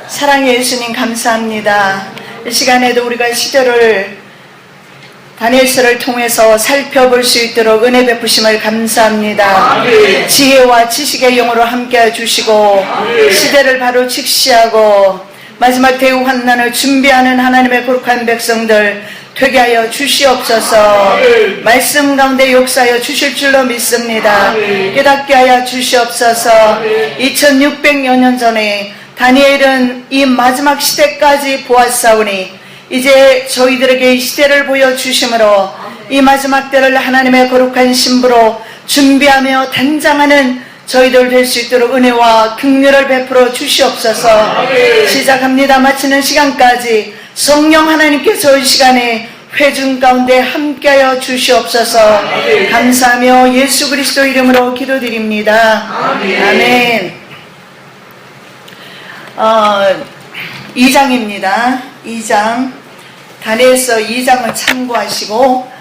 사랑의 예수님 감사합니다. 이 시간에도 우리가 시대를 다니엘서를 통해서 살펴볼 수 있도록 은혜 베푸심을 감사합니다. 아멘. 지혜와 지식의 영으로 함께해 주시고 아멘. 시대를 바로 직시하고 마지막 대우 환난을 준비하는 하나님의 거룩한 백성들 되게 하여 주시옵소서. 아멘. 말씀 가운데 역사하여 주실 줄로 믿습니다. 아멘. 깨닫게 하여 주시옵소서. 아멘. 2600여 년 전에 다니엘은 이 마지막 시대까지 보았사오니 이제 저희들에게 이 시대를 보여주심으로 이 마지막 때를 하나님의 거룩한 신부로 준비하며 단장하는 저희들 될 수 있도록 은혜와 긍휼을 베풀어 주시옵소서. 아멘. 시작합니다. 마치는 시간까지 성령 하나님께서 이 시간에 회중 가운데 함께하여 주시옵소서. 아멘. 감사하며 예수 그리스도 이름으로 기도드립니다. 아멘. 2장입니다. 2장 다니엘서 2장을 참고하시고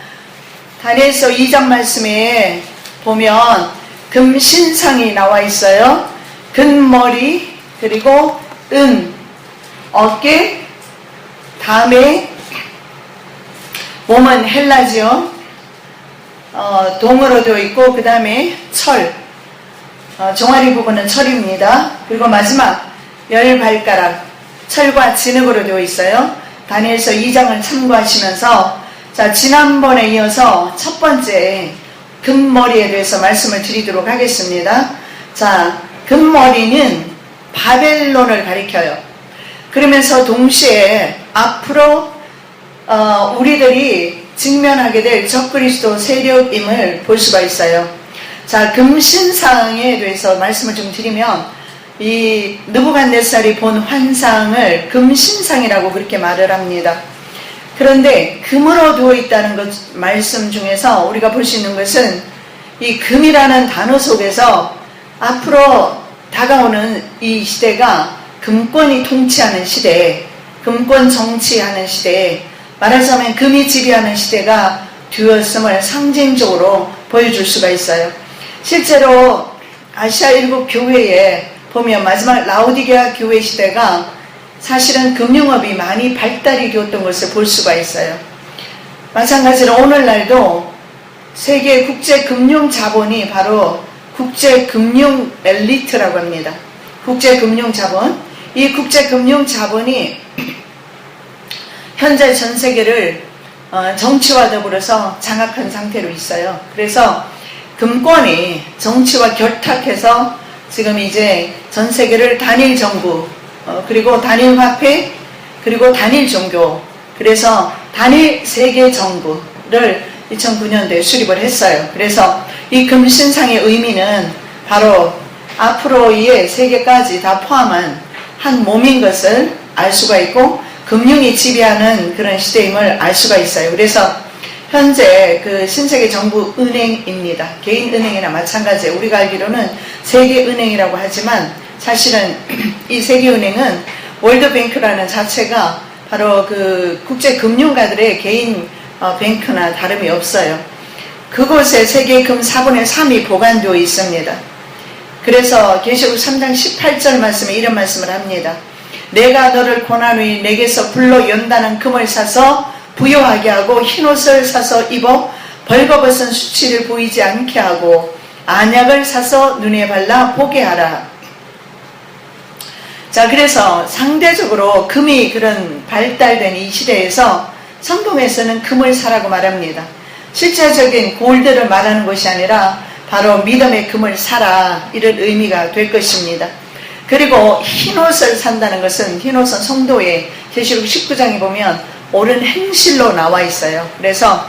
다니엘서 2장 말씀에 보면 금신상이 나와 있어요. 금머리 그리고 은 어깨 다음에 몸은 헬라지요. 동으로 되어 있고 그 다음에 철 종아리 부분은 철입니다. 그리고 마지막 10발가락 철과 진흙으로 되어 있어요. 다니엘서 2장을 참고하시면서 자 지난번에 이어서 첫 번째 금머리에 대해서 말씀을 드리도록 하겠습니다. 자 금머리는 바벨론을 가리켜요. 그러면서 동시에 앞으로 우리들이 직면하게 될 적그리스도 세력임을 볼 수가 있어요. 자 금신상에 대해서 말씀을 좀 드리면 이 느부갓네살이 본 환상을 금신상이라고 그렇게 말을 합니다. 그런데 금으로 되어 있다는 것 말씀 중에서 우리가 볼 수 있는 것은 이 금이라는 단어 속에서 앞으로 다가오는 이 시대가 금권이 통치하는 시대, 금권 정치하는 시대, 말하자면 금이 지배하는 시대가 되었음을 상징적으로 보여줄 수가 있어요. 실제로 아시아 일곱 교회에 보면 마지막 라오디게아 교회 시대가 사실은 금융업이 많이 발달이 되었던 것을 볼 수가 있어요. 마찬가지로 오늘날도 세계 국제금융자본이 바로 국제금융 엘리트라고 합니다. 국제금융자본. 이 국제금융자본이 현재 전 세계를 정치와 더불어서 장악한 상태로 있어요. 그래서 금권이 정치와 결탁해서 지금 이제 전 세계를 단일 정부, 그리고 단일 화폐, 그리고 단일 종교, 그래서 단일 세계 정부를 2009년도에 수립을 했어요. 그래서 이 금신상의 의미는 바로 앞으로의 세계까지 다 포함한 한 몸인 것을 알 수가 있고 금융이 지배하는 그런 시대임을 알 수가 있어요. 그래서 현재 그 신세계 정부 은행입니다. 개인 은행이나 마찬가지예요. 우리가 알기로는 세계은행이라고 하지만 사실은 이 세계은행은 월드뱅크라는 자체가 바로 그 국제금융가들의 개인 뱅크나 다름이 없어요. 그곳에 세계 금 4분의 3이 보관되어 있습니다. 그래서 계시록 3장 18절 말씀에 이런 말씀을 합니다. 내가 너를 고난후에 내게서 불로 연단한 금을 사서 부요하게 하고 흰옷을 사서 입어 벌거벗은 수치를 보이지 않게 하고 안약을 사서 눈에 발라 보게 하라. 자 그래서 상대적으로 금이 그런 발달된 이 시대에서 성경에서는 금을 사라고 말합니다. 실제적인 골드를 말하는 것이 아니라 바로 믿음의 금을 사라 이런 의미가 될 것입니다. 그리고 흰옷을 산다는 것은 흰옷은 성도의 계시록 19장에 보면 옳은 행실로 나와 있어요. 그래서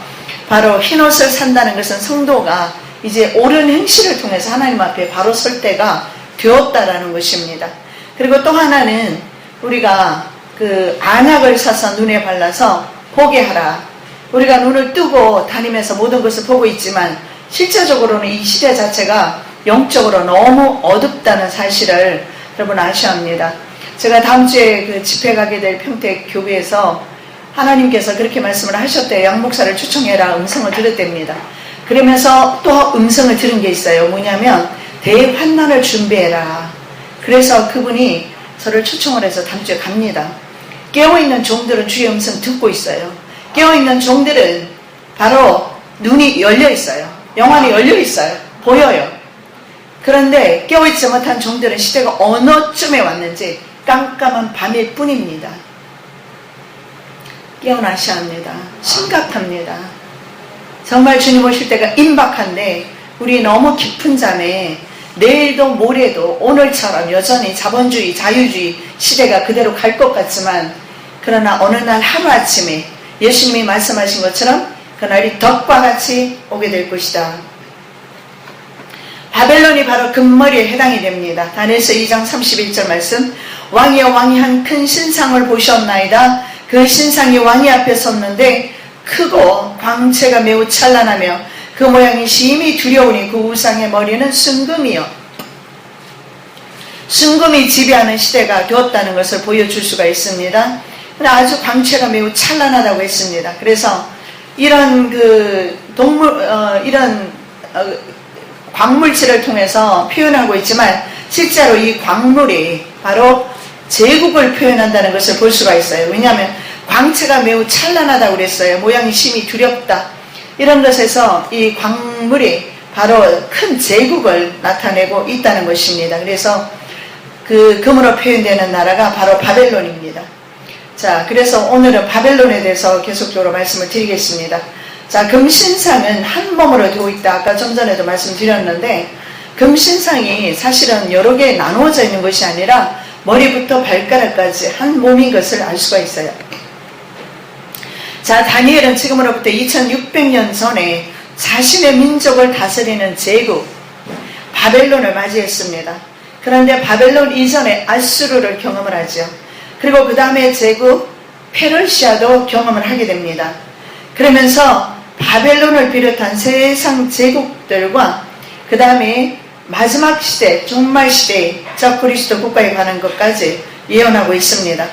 바로 흰옷을 산다는 것은 성도가 이제 옳은 행실을 통해서 하나님 앞에 바로 설 때가 되었다라는 것입니다. 그리고 또 하나는 우리가 그 안약을 사서 눈에 발라서 보게 하라. 우리가 눈을 뜨고 다니면서 모든 것을 보고 있지만 실제적으로는 이 시대 자체가 영적으로 너무 어둡다는 사실을 여러분 아셔야 합니다. 제가 다음 주에 그 집회 가게 될 평택 교회에서 하나님께서 그렇게 말씀을 하셨대요. 양목사를 초청해라 음성을 들었답니다. 그러면서 또 음성을 들은 게 있어요. 뭐냐면 대환난을 준비해라. 그래서 그분이 저를 초청을 해서 다음 주에 갑니다. 깨어있는 종들은 주의 음성 듣고 있어요. 깨어있는 종들은 바로 눈이 열려 있어요. 영안이 열려 있어요. 보여요. 그런데 깨어있지 못한 종들은 시대가 어느 쯤에 왔는지 깜깜한 밤일 뿐입니다. 깨어나셔야 합니다. 심각합니다. 정말 주님 오실 때가 임박한데 우리 너무 깊은 잠에 내일도 모레도 오늘처럼 여전히 자본주의, 자유주의 시대가 그대로 갈 것 같지만 그러나 어느 날 하루아침에 예수님이 말씀하신 것처럼 그날이 덕과 같이 오게 될 것이다. 바벨론이 바로 금머리에 해당이 됩니다. 다니엘서 2장 31절 말씀, 왕이여 왕이 한 큰 신상을 보셨나이다. 그 신상이 왕이 앞에 섰는데 크고 광채가 매우 찬란하며 그 모양이 심히 두려우니 그 우상의 머리는 순금이요. 순금이 지배하는 시대가 되었다는 것을 보여줄 수가 있습니다. 아주 광채가 매우 찬란하다고 했습니다. 그래서 이런 광물질을 통해서 표현하고 있지만 실제로 이 광물이 바로 제국을 표현한다는 것을 볼 수가 있어요. 왜냐하면 광채가 매우 찬란하다고 그랬어요. 모양이 심히 두렵다. 이런 것에서 이 광물이 바로 큰 제국을 나타내고 있다는 것입니다. 그래서 그 금으로 표현되는 나라가 바로 바벨론입니다. 자, 그래서 오늘은 바벨론에 대해서 계속적으로 말씀을 드리겠습니다. 자, 금신상은 한 몸으로 되어 있다. 아까 좀 전에도 말씀드렸는데 금신상이 사실은 여러 개 나누어져 있는 것이 아니라 머리부터 발가락까지 한 몸인 것을 알 수가 있어요. 자, 다니엘은 지금으로부터 2600년 전에 자신의 민족을 다스리는 제국 바벨론을 맞이했습니다. 그런데 바벨론 이전에 아수르를 경험을 하죠. 그리고 그 다음에 제국 페르시아도 경험을 하게 됩니다. 그러면서 바벨론을 비롯한 세상 제국들과 그 다음에 마지막 시대, 종말 시대에 적그리스도 국가에 관한 것까지 예언하고 있습니다.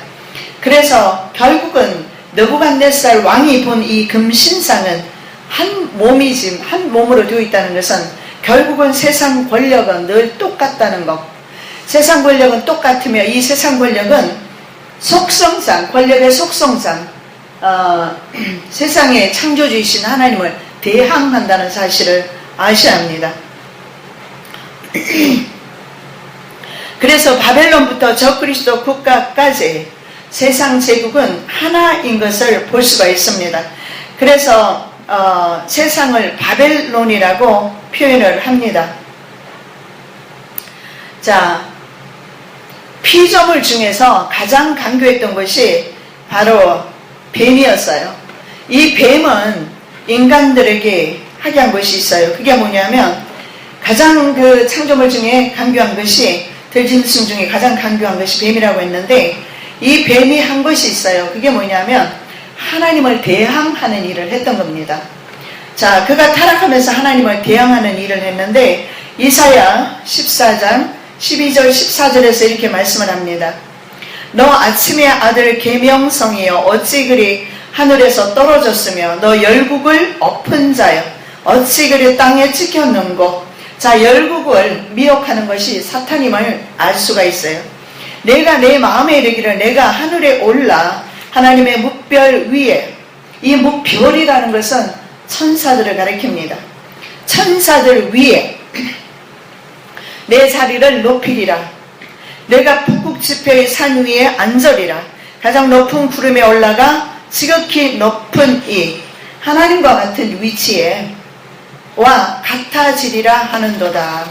그래서 결국은 느부갓네살 왕이 본 이 금신상은 한 몸이지, 한 몸으로 되어 있다는 것은 결국은 세상 권력은 늘 똑같다는 것. 세상 권력은 똑같으며 이 세상 권력은 속성상, 권력의 속성상 세상의 창조주이신 하나님을 대항한다는 사실을 아셔야 합니다. 그래서 바벨론부터 적그리스도 국가까지 세상 제국은 하나인 것을 볼 수가 있습니다. 그래서 세상을 바벨론이라고 표현을 합니다. 자, 피조물 중에서 가장 강교했던 것이 바로 뱀이었어요. 이 뱀은 인간들에게 하게 한 것이 있어요. 그게 뭐냐면 가장 그 창조물 중에 강교한 것이 들짐승 중에 가장 강교한 것이 뱀이라고 했는데 이 뱀이 한 것이 있어요. 그게 뭐냐면 하나님을 대항하는 일을 했던 겁니다. 자, 그가 타락하면서 하나님을 대항하는 일을 했는데 이사야 14장 12절 14절에서 이렇게 말씀을 합니다. 너 아침의 아들 계명성이여 어찌 그리 하늘에서 떨어졌으며 너 열국을 엎은 자여 어찌 그리 땅에 찍혔는고. 자, 열국을 미혹하는 것이 사탄임을 알 수가 있어요. 내가 내 마음에 이르기를 내가 하늘에 올라 하나님의 뭇별 위에, 이 뭇별이라는 것은 천사들을 가리킵니다. 천사들 위에 내 자리를 높이리라. 내가 북극 지표의 산 위에 앉으리라. 가장 높은 구름에 올라가 지극히 높은 이 하나님과 같은 위치에 와 같아지리라 하는도다.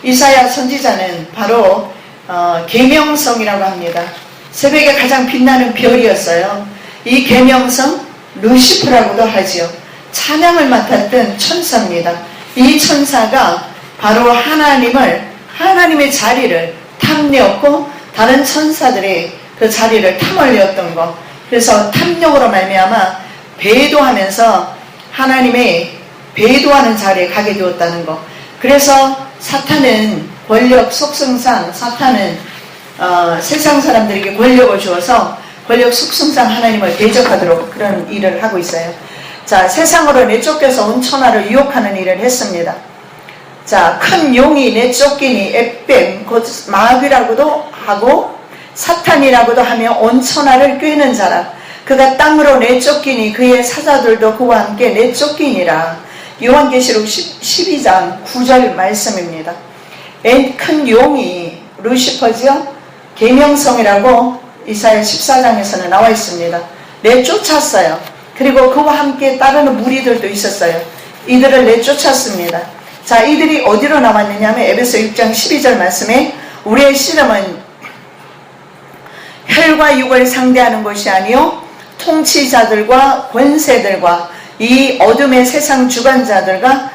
이사야 선지자는 바로 계명성이라고 합니다. 새벽에 가장 빛나는 별이었어요. 이 계명성 루시프라고도 하지요. 찬양을 맡았던 천사입니다. 이 천사가 바로 하나님의 자리를 탐내었고 다른 천사들의 그 자리를 탐하려었던 것. 그래서 탐욕으로 말미암아 배도하면서 하나님의 배도하는 자리에 가게 되었다는 것. 그래서 사탄은 권력 속성상 사탄은 세상 사람들에게 권력을 주어서 권력 속성상 하나님을 대적하도록 그런 일을 하고 있어요. 자, 세상으로 내쫓겨서 온 천하를 유혹하는 일을 했습니다. 자, 큰 용이 내쫓기니 앱뱀 곧 마귀라고도 하고 사탄이라고도 하며 온 천하를 꿰는 자라. 그가 땅으로 내쫓기니 그의 사자들도 그와 함께 내쫓기니라. 요한계시록 12장 9절 말씀입니다. 큰 용이 루시퍼지요, 계명성이라고 이사야 14장에서는 나와 있습니다. 내쫓았어요. 그리고 그와 함께 따르는 무리들도 있었어요. 이들을 내쫓았습니다. 자, 이들이 어디로 나왔느냐 하면 에베소 6장 12절 말씀에 우리의 씨름은 혈과 육을 상대하는 것이 아니요 통치자들과 권세들과 이 어둠의 세상 주관자들과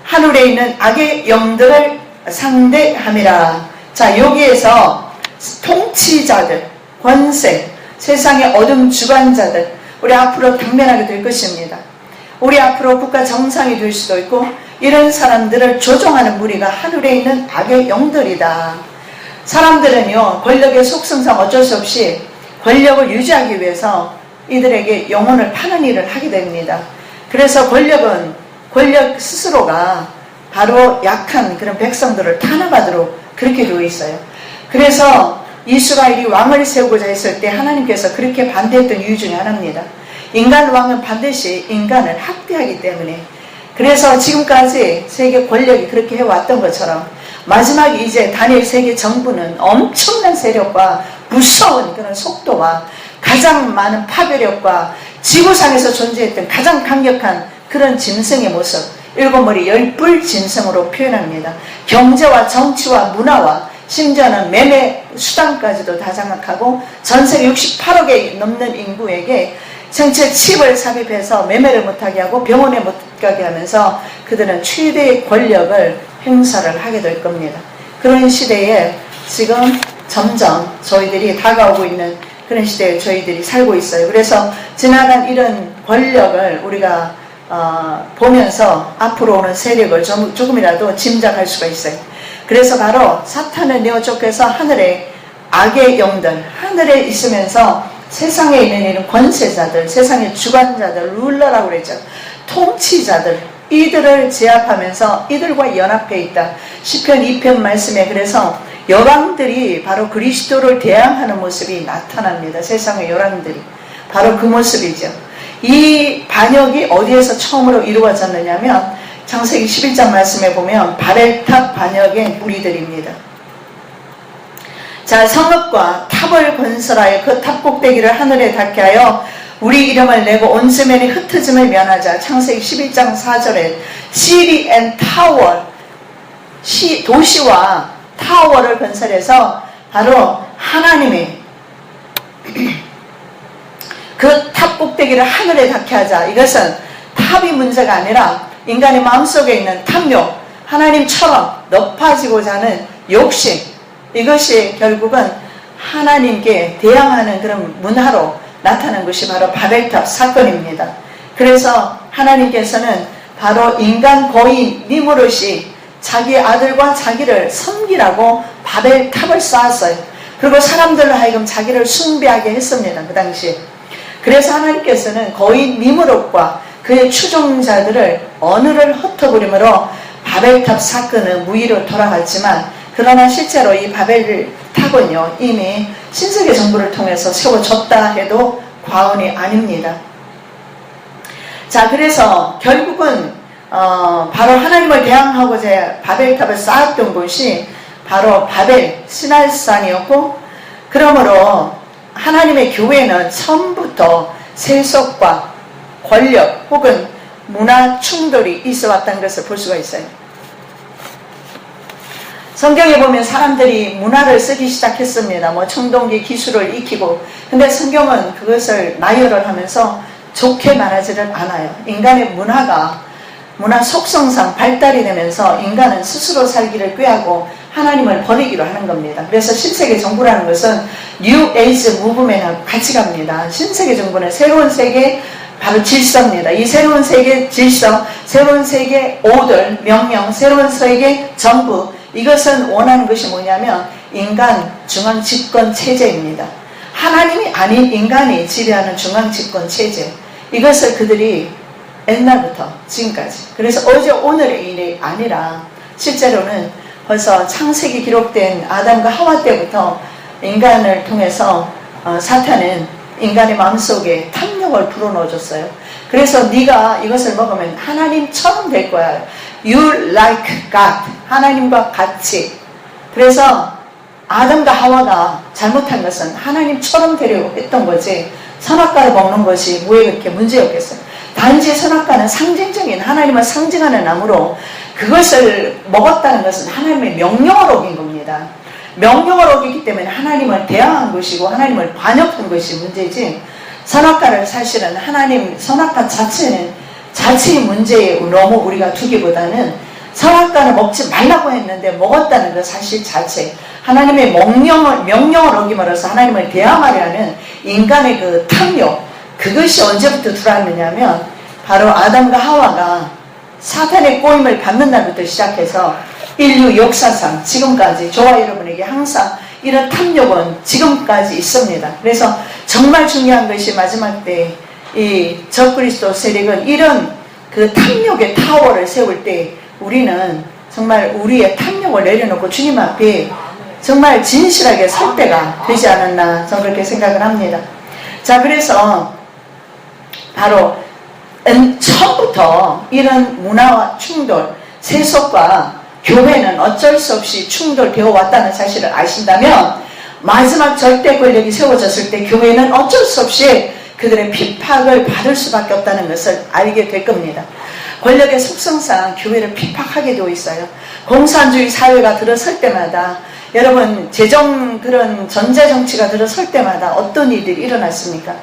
하늘에 있는 악의 영들을 상대함이라. 자, 여기에서 통치자들, 권세, 세상의 어둠 주관자들, 우리 앞으로 당면하게 될 것입니다. 우리 앞으로 국가 정상이 될 수도 있고, 이런 사람들을 조종하는 무리가 하늘에 있는 악의 영들이다. 사람들은요, 권력의 속성상 어쩔 수 없이 권력을 유지하기 위해서 이들에게 영혼을 파는 일을 하게 됩니다. 그래서 권력은 권력 스스로가 바로 약한 그런 백성들을 탄압하도록 그렇게 되어 있어요. 그래서 이스라엘이 왕을 세우고자 했을 때 하나님께서 그렇게 반대했던 이유 중에 하나입니다. 인간 왕은 반드시 인간을 학대하기 때문에. 그래서 지금까지 세계 권력이 그렇게 해왔던 것처럼 마지막 이제 다니엘 세계 정부는 엄청난 세력과 무서운 그런 속도와 가장 많은 파괴력과 지구상에서 존재했던 가장 강력한 그런 짐승의 모습, 일곱 머리 열뿔 짐승으로 표현합니다. 경제와 정치와 문화와 심지어는 매매 수단까지도 다 장악하고 전 세계 68억에 넘는 인구에게 생체 칩을 삽입해서 매매를 못하게 하고 병원에 못 가게 하면서 그들은 최대의 권력을 행사를 하게 될 겁니다. 그런 시대에 지금 점점 저희들이 다가오고 있는 그런 시대에 저희들이 살고 있어요. 그래서 지나간 이런 권력을 우리가 보면서 앞으로 오는 세력을 조금이라도 짐작할 수가 있어요. 그래서 바로 사탄을 내어쫓겨서 하늘의 악의 영들, 하늘에 있으면서 세상에 있는 이런 권세자들, 세상의 주관자들, 룰러라고 그랬죠. 통치자들, 이들을 제압하면서 이들과 연합해 있다. 시편 2편 말씀에 그래서 열왕들이 바로 그리스도를 대항하는 모습이 나타납니다. 세상의 열왕들이 바로 그 모습이죠. 이 반역이 어디에서 처음으로 이루어졌느냐면 창세기 11장 말씀에 보면 바벨탑 반역의 무리들입니다. 자, 성읍과 탑을 건설하여 그 탑 꼭대기를 하늘에 닿게 하여 우리 이름을 내고 온 수면이 흩어짐을 면하자. 창세기 11장 4절에 City and Tower, 도시와 타워를 건설해서 바로 하나님의 그 탑 꼭대기를 하늘에 닿게 하자. 이것은 탑이 문제가 아니라 인간의 마음속에 있는 탐욕, 하나님처럼 높아지고자 하는 욕심, 이것이 결국은 하나님께 대항하는 그런 문화로 나타난 것이 바로 바벨탑 사건입니다. 그래서 하나님께서는 바로 인간 거인 니무롯이 자기 아들과 자기를 섬기라고 바벨탑을 쌓았어요. 그리고 사람들로 하여금 자기를 숭배하게 했습니다. 그 당시에. 그래서 하나님께서는 거인 니무롯과 그의 추종자들을 언어를 흩어버림으로 바벨탑 사건은 무의로 돌아갔지만, 그러나 실제로 이 바벨탑은요 이미 신세계 정부를 통해서 세워졌다 해도 과언이 아닙니다. 자, 그래서 결국은 바로 하나님을 대항하고자 바벨탑을 쌓았던 곳이 바로 바벨 시날산이었고, 그러므로 하나님의 교회는 처음부터 세속과 권력 혹은 문화 충돌이 있어 왔다는 것을 볼 수가 있어요. 성경에 보면 사람들이 문화를 쓰기 시작했습니다. 뭐 청동기 기술을 익히고. 근데 성경은 그것을 나열을 하면서 좋게 말하지는 않아요. 인간의 문화 속성상 발달이 되면서 인간은 스스로 살기를 꾀하고 하나님을 버리기로 하는 겁니다. 그래서 신세계 정부라는 것은 뉴 에이지 무브먼트하고 같이 갑니다. 신세계 정부는 새로운 세계 바로 질서입니다. 이 새로운 세계 질서, 새로운 세계 오들, 명령, 새로운 세계 정부, 이것은 원하는 것이 뭐냐면 인간 중앙 집권 체제입니다. 하나님이 아닌 인간이 지배하는 중앙 집권 체제, 이것을 그들이 옛날부터 지금까지, 그래서 어제 오늘의 일이 아니라 실제로는 벌써 창세기 기록된 아담과 하와 때부터 인간을 통해서 사탄은 인간의 마음속에 탐욕을 불어넣어줬어요. 그래서 네가 이것을 먹으면 하나님처럼 될 거야. You like God. 하나님과 같이. 그래서 아담과 하와가 잘못한 것은 하나님처럼 되려고 했던 거지, 선악과를 먹는 것이 뭐에 그렇게 문제였겠어요. 단지 선악과는 상징적인, 하나님을 상징하는 나무로 그것을 먹었다는 것은 하나님의 명령을 어긴 겁니다. 명령을 어기기 때문에 하나님을 대항한 것이고 하나님을 반역한 것이 문제지, 선악과를 사실은 하나님, 선악과 자체는 자체의 문제에 너무 우리가 두기보다는 선악과를 먹지 말라고 했는데 먹었다는 것 사실 자체, 하나님의 명령을 어김으로써 하나님을 대항하려 하는 인간의 그 탐욕, 그것이 언제부터 들어왔느냐면 바로 아담과 하와가 사탄의 꼬임을 받는 날부터 시작해서 인류 역사상 지금까지 저와 여러분에게 항상 이런 탐욕은 지금까지 있습니다. 그래서 정말 중요한 것이 마지막 때 이 적그리스도 세력은 이런 그 탐욕의 타워를 세울 때 우리는 정말 우리의 탐욕을 내려놓고 주님 앞에 정말 진실하게 설 때가 되지 않았나, 저는 그렇게 생각을 합니다. 자, 그래서 바로 처음부터 이런 문화와 충돌, 세속과 교회는 어쩔 수 없이 충돌되어 왔다는 사실을 아신다면 마지막 절대 권력이 세워졌을 때 교회는 어쩔 수 없이 그들의 핍박을 받을 수밖에 없다는 것을 알게 될 겁니다. 권력의 속성상 교회를 핍박하게 되어 있어요. 공산주의 사회가 들어설 때마다, 여러분 그런 전제정치가 들어설 때마다 어떤 일들이 일어났습니까?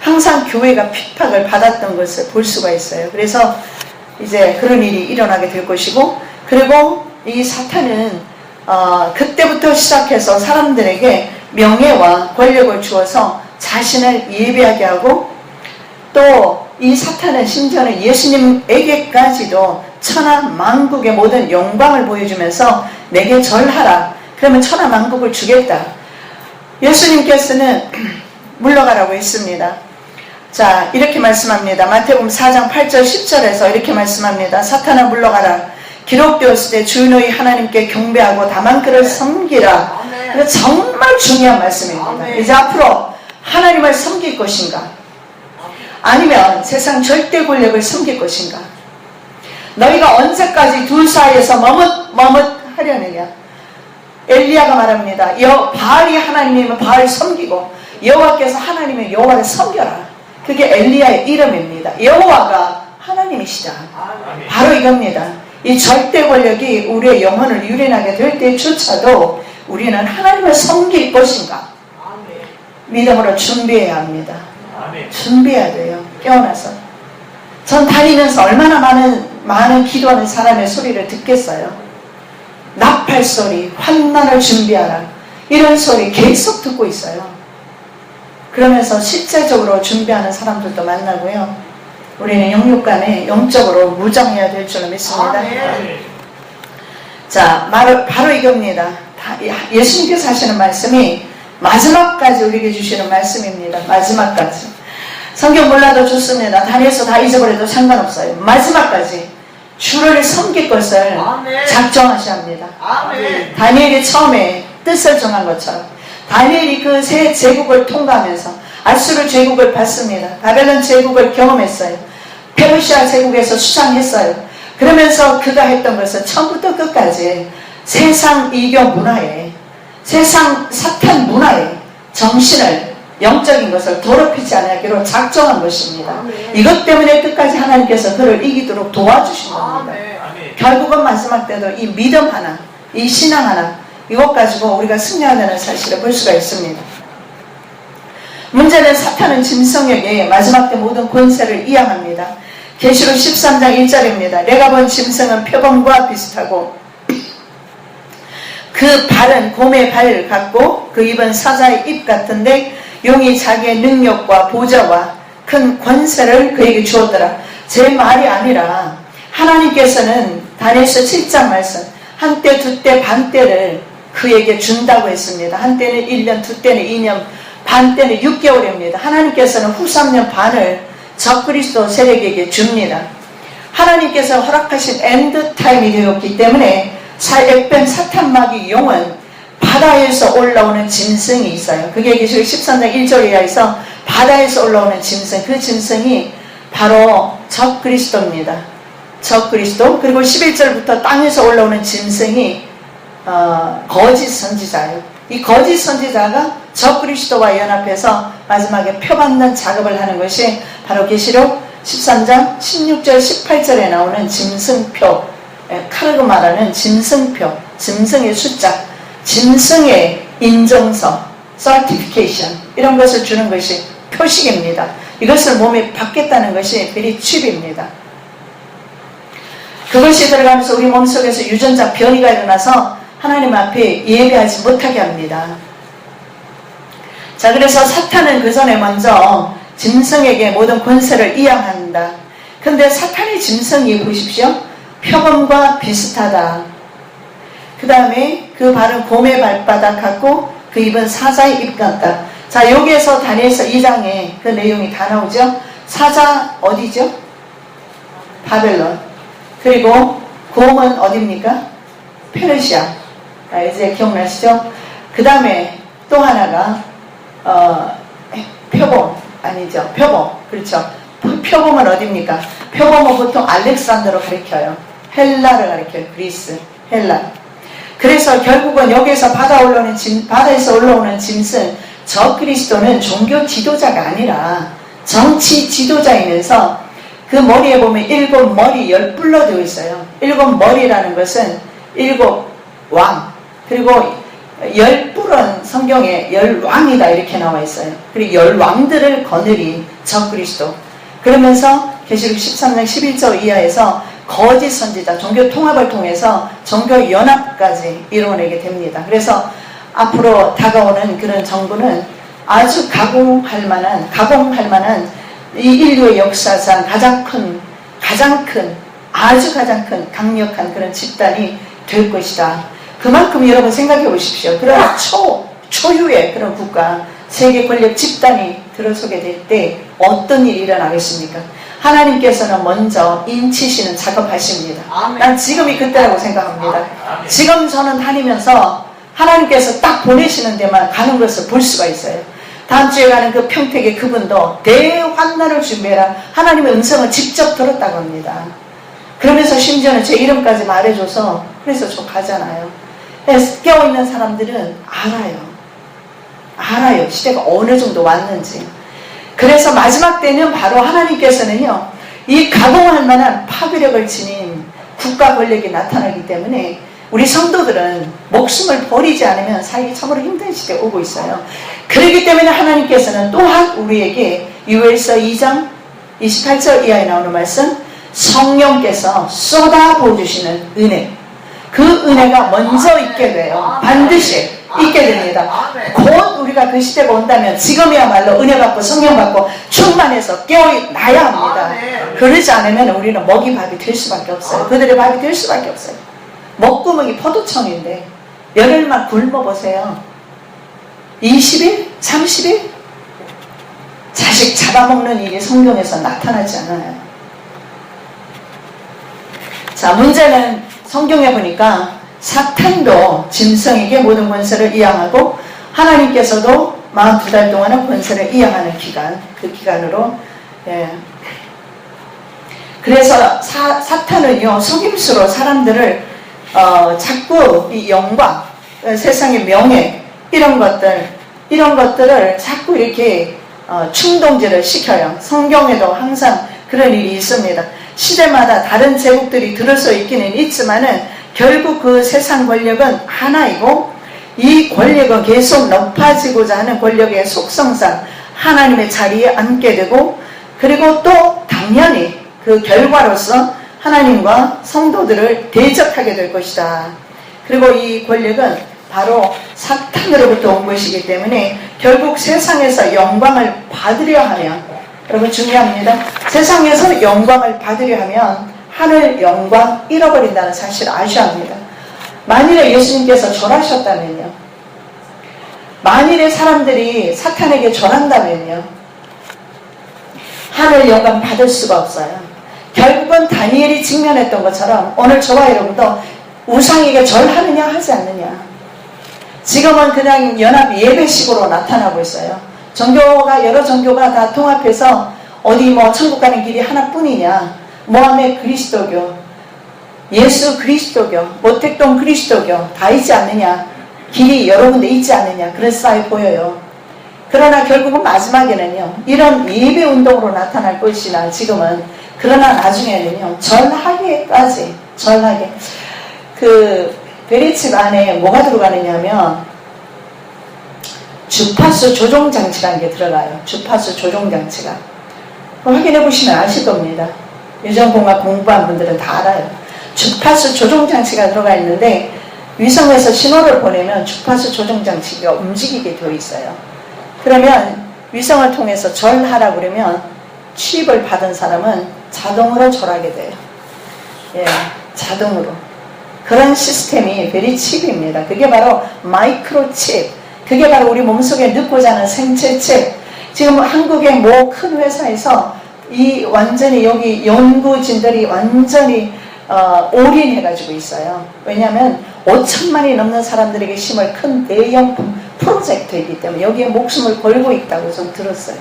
항상 교회가 핍박을 받았던 것을 볼 수가 있어요. 그래서 이제 그런 일이 일어나게 될 것이고, 그리고 이 사탄은 그때부터 시작해서 사람들에게 명예와 권력을 주어서 자신을 예배하게 하고, 또 이 사탄은 심지어는 예수님에게까지도 천하 만국의 모든 영광을 보여주면서 내게 절하라, 그러면 천하 만국을 주겠다. 예수님께서는 물러가라고 했습니다. 자, 이렇게 말씀합니다. 마태복음 4장 8절 10절에서 이렇게 말씀합니다. 사탄아 물러가라. 기록되었을 때 주 너희 하나님께 경배하고 다만 그를 섬기라. 정말 중요한 말씀입니다. 이제 앞으로 하나님을 섬길 것인가, 아니면 세상 절대 권력을 섬길 것인가? 너희가 언제까지 둘 사이에서 머뭇하려느냐? 엘리야가 말합니다. 바알이 하나님이면 바알 섬기고 여호와께서 하나님이면 여호와를 섬겨라. 그게 엘리야의 이름입니다. 여호와가 하나님이시다. 바로 이겁니다. 이 절대 권력이 우리의 영혼을 유린하게 될 때조차도 우리는 하나님을 섬길 것인가? 믿음으로 준비해야 합니다. 준비해야 돼요. 깨어나서. 전 다니면서 얼마나 많은 기도하는 사람의 소리를 듣겠어요. 나팔 소리, 환난을 준비하라, 이런 소리 계속 듣고 있어요. 그러면서 실제적으로 준비하는 사람들도 만나고요. 우리는 영육간에 영적으로 무장해야 될 줄로 믿습니다. 자, 바로 이겁니다. 예수님께서 하시는 말씀이 마지막까지 우리에게 주시는 말씀입니다. 마지막까지. 성경 몰라도 좋습니다. 다니엘서 다 잊어버려도 상관없어요. 마지막까지 주를 섬길 것을 작정하셔야 합니다. 다니엘이 처음에 뜻을 정한 것처럼 다니엘이 그 세 제국을 통과하면서 아수르 제국을 받습니다. 바벨론 제국을 경험했어요. 페르시아 제국에서 수상했어요. 그러면서 그가 했던 것은 처음부터 끝까지 세상 이교 문화에, 세상 사탄 문화에 정신을, 영적인 것을 더럽히지 않기로 작정한 것입니다. 이것 때문에 끝까지 하나님께서 그를 이기도록 도와주신 겁니다. 결국은 마지막 때도 이 믿음 하나, 이 신앙 하나, 이것 가지고 우리가 승리하는 사실을 볼 수가 있습니다. 문제는 사탄은 짐승에게 마지막 때 모든 권세를 이양합니다. 계시록 13장 1절입니다. 내가 본 짐승은 표범과 비슷하고 그 발은 곰의 발 같고 그 입은 사자의 입 같은데 용이 자기의 능력과 보좌와 큰 권세를 그에게 주었더라. 제 말이 아니라 하나님께서는 다니엘서 7장 말씀, 한때 두때 반때를 그에게 준다고 했습니다. 한때는 1년, 두때는 2년, 반때는 6개월입니다. 하나님께서는 후 3년 반을 적그리스도 세력에게 줍니다. 하나님께서 허락하신 엔드타임이 되었기 때문에 액뱀 사탄 마귀 용은 바다에서 올라오는 짐승이 있어요. 그게 계시록 13장 1절 이하에서 바다에서 올라오는 짐승, 그 짐승이 바로 적그리스도입니다. 적그리스도. 그리고 11절부터 땅에서 올라오는 짐승이 거짓 선지자예요. 이 거짓 선지자가 적그리스도와 연합해서 마지막에 표받는 작업을 하는 것이 바로 계시록 13장 16절 18절에 나오는 짐승표, 카르그마라는 짐승표, 짐승의 숫자, 짐승의 인정서, certification, 이런 것을 주는 것이 표식입니다. 이것을 몸에 받겠다는 것이 very chip입니다. 그것이 들어가면서 우리 몸속에서 유전자 변이가 일어나서 하나님 앞에 예배하지 못하게 합니다. 자, 그래서 사탄은 그 전에 먼저 짐승에게 모든 권세를 이양한다. 근데 사탄의 짐승이 보십시오. 표범과 비슷하다. 그 다음에 그 발은 곰의 발바닥 같고 그 입은 사자의 입 같다. 자, 여기에서 다니엘서 2장에 그 내용이 다 나오죠. 사자 어디죠? 바벨론. 그리고 곰은 어디입니까? 페르시아. 이제 기억나시죠? 그 다음에 또 하나가 표범 아니죠? 표범. 그렇죠. 표범은 어디입니까? 표범은 보통 알렉산더로 가리켜요. 헬라를 가리켜요. 그리스, 헬라. 그래서 결국은 여기에서 바다에서 올라오는 짐승, 적그리스도는 종교 지도자가 아니라 정치 지도자이면서 그 머리에 보면 7머리 10뿔로 되어 있어요. 7머리라는 것은 7왕, 그리고 10뿔은 성경에 10왕이다 이렇게 나와 있어요. 그리고 10왕들을 거느린 적그리스도. 그러면서 계시록 13장 11절 이하에서 거짓 선지자, 종교 통합을 통해서 종교 연합까지 이루어내게 됩니다. 그래서 앞으로 다가오는 그런 정부는 아주 가공할 만한 이 인류의 역사상 가장 큰 강력한 그런 집단이 될 것이다. 그만큼 여러분 생각해 보십시오. 그런 초유의 그런 국가, 세계 권력 집단이 들어서게 될 때 어떤 일이 일어나겠습니까? 하나님께서는 먼저 인치시는 작업하십니다. 난 지금이 그때라고 생각합니다. 지금 저는 다니면서 하나님께서 딱 보내시는 데만 가는 것을 볼 수가 있어요. 다음 주에 가는 그 평택의 그분도 대환난을 준비해라. 하나님의 음성을 직접 들었다고 합니다. 그러면서 심지어는 제 이름까지 말해줘서 그래서 저 가잖아요. 깨어있는 사람들은 알아요. 시대가 어느 정도 왔는지. 그래서 마지막 때는 바로 하나님께서는요, 이 가공할 만한 파괴력을 지닌 국가 권력이 나타나기 때문에 우리 성도들은 목숨을 버리지 않으면 살기 참으로 힘든 시대에 오고 있어요. 그렇기 때문에 하나님께서는 또한 우리에게 유엘서 2장 28절 이하에 나오는 말씀, 성령께서 쏟아부어주시는 은혜, 그 은혜가 먼저 있게 돼요. 반드시 있게 됩니다. 곧 우리가 그 시대가 온다면 지금이야말로 은혜 받고 성령 받고 충만해서 깨어나야 합니다. 그러지 않으면 우리는 먹이 밥이 될 수밖에 없어요. 그들의 밥이 될 수밖에 없어요. 먹구멍이 포도청인데 열흘만 굶어보세요. 20일? 30일? 자식 잡아먹는 일이 성경에서 나타나지 않아요. 자, 문제는 성경에 보니까 사탄도 짐승에게 모든 권세를 이양하고 하나님께서도 42달 동안은 권세를 이양하는 기간, 그 기간으로 그래서 사탄은요, 속임수로 사람들을 자꾸 이 영광, 세상의 명예 이런 것들을 자꾸 이렇게 충동질을 시켜요. 성경에도 항상 그런 일이 있습니다. 시대마다 다른 제국들이 들어서 있기는 있지만은 결국 그 세상 권력은 하나이고 이 권력은 계속 높아지고자 하는 권력의 속성상 하나님의 자리에 앉게 되고, 그리고 또 당연히 그 결과로서 하나님과 성도들을 대적하게 될 것이다. 그리고 이 권력은 바로 사탄으로부터 온 것이기 때문에 결국 세상에서 영광을 받으려 하면, 여러분 중요합니다. 세상에서 영광을 받으려 하면 하늘 영광 잃어버린다는 사실을 아셔야 합니다. 만일에 예수님께서 절하셨다면요, 만일에 사람들이 사탄에게 절한다면요, 하늘 영광 받을 수가 없어요. 결국은 다니엘이 직면했던 것처럼 오늘 저와 여러분도 우상에게 절하느냐 하지 않느냐. 지금은 그냥 연합 예배식으로 나타나고 있어요. 종교가, 여러 종교가 다 통합해서 어디 뭐 천국 가는 길이 하나뿐이냐, 모함의 그리스도교, 예수 그리스도교, 모택동 그리스도교 다 있지 않느냐, 길이 여러 군데 있지 않느냐, 그런 스타일 보여요. 그러나 결국은 마지막에는요, 이런 예배 운동으로 나타날 것이나 지금은, 그러나 나중에는요, 전하계까지, 전하계. 베리칩 안에 뭐가 들어가느냐 하면, 주파수 조종장치라는 게 들어가요. 주파수 조종장치가. 확인해 보시면 아실 겁니다. 유전공학 공부한 분들은 다 알아요. 주파수 조종장치가 들어가 있는데, 위성에서 신호를 보내면 주파수 조종장치가 움직이게 되어 있어요. 그러면 위성을 통해서 절하라고 그러면 칩을 받은 사람은 자동으로 절하게 돼요. 예, 자동으로. 그런 시스템이 베리칩입니다. 그게 바로 마이크로칩. 그게 바로 우리 몸속에 넣고자 하는 생체칩. 지금 한국의 뭐 큰 회사에서 이 완전히 여기 연구진들이 완전히 올인해가지고 있어요. 왜냐하면 5천만이 넘는 사람들에게 심을 큰 대형 프로젝트이기 때문에 여기에 목숨을 걸고 있다고 좀 들었어요.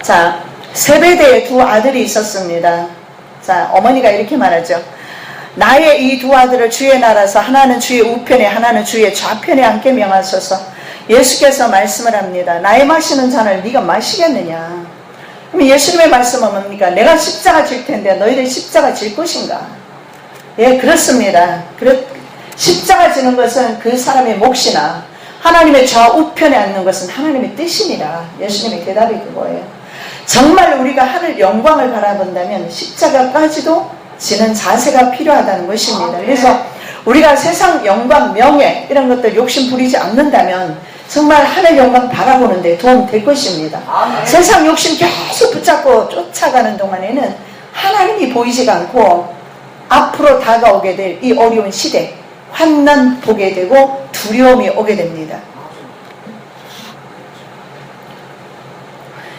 자, 세베대에 두 아들이 있었습니다. 자, 어머니가 이렇게 말하죠. 나의 이 두 아들을 주의 나라에서 하나는 주의 우편에 하나는 주의 좌편에 앉게 명하소서. 예수께서 말씀을 합니다. 나의 마시는 잔을 네가 마시겠느냐. 그럼 예수님의 말씀은 뭡니까? 내가 십자가 질 텐데 너희들 십자가 질 것인가? 예, 그렇습니다. 십자가 지는 것은 그 사람의 몫이나 하나님의 좌우편에 앉는 것은 하나님의 뜻이니라. 예수님의 대답이 그거예요. 정말 우리가 하늘 영광을 바라본다면 십자가까지도 지는 자세가 필요하다는 것입니다. 그래서 우리가 세상 영광, 명예 이런 것들 욕심 부리지 않는다면 정말 하늘 영광 바라보는데 도움 될 것입니다. 세상 욕심 계속 붙잡고 쫓아가는 동안에는 하나님이 보이지가 않고 앞으로 다가오게 될 이 어려운 시대, 환난 보게 되고 두려움이 오게 됩니다.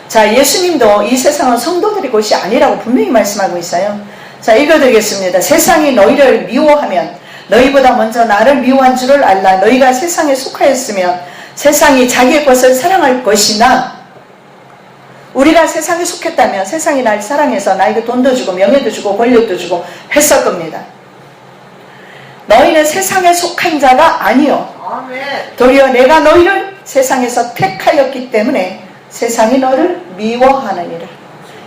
자, 예수님도 이 세상은 성도들의 곳이 아니라고 분명히 말씀하고 있어요. 자, 읽어드리겠습니다. 세상이 너희를 미워하면 너희보다 먼저 나를 미워한 줄을 알라. 너희가 세상에 속하였으면 세상이 자기의 것을 사랑할 것이나, 우리가 세상에 속했다면 세상이 날 사랑해서 나에게 돈도 주고 명예도 주고 권력도 주고 했을 겁니다. 너희는 세상에 속한 자가 아니요, 도리어 내가 너희를 세상에서 택하였기 때문에 세상이 너를 미워하느니라.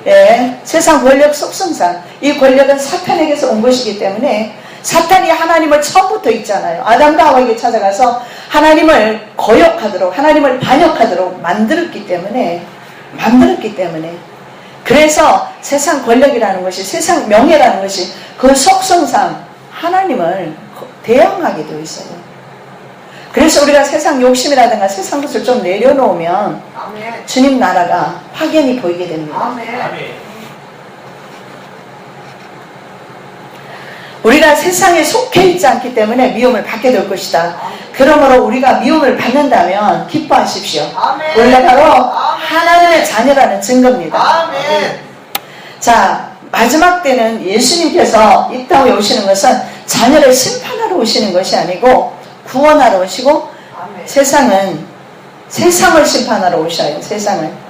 예, 세상 권력 속성상 이 권력은 사탄에게서 온 것이기 때문에 사탄이 하나님을 처음부터 있잖아요. 아담과 하와에게 찾아가서 하나님을 거역하도록, 하나님을 반역하도록 만들었기 때문에 그래서 세상 권력이라는 것이, 세상 명예라는 것이 그 속성상 하나님을 대항하게 되어 있어요. 그래서 우리가 세상 욕심이라든가 세상 것을 좀 내려놓으면 주님 나라가 확연히 보이게 됩니다. 우리가 세상에 속해 있지 않기 때문에 미움을 받게 될 것이다. 그러므로 우리가 미움을 받는다면 기뻐하십시오. 우리가 바로 하나님의 자녀라는 증거입니다. 자, 마지막 때는 예수님께서 이 땅에 오시는 것은 자녀를 심판하러 오시는 것이 아니고 구원하러 오시고, 세상을 심판하러 오셔요. 세상을.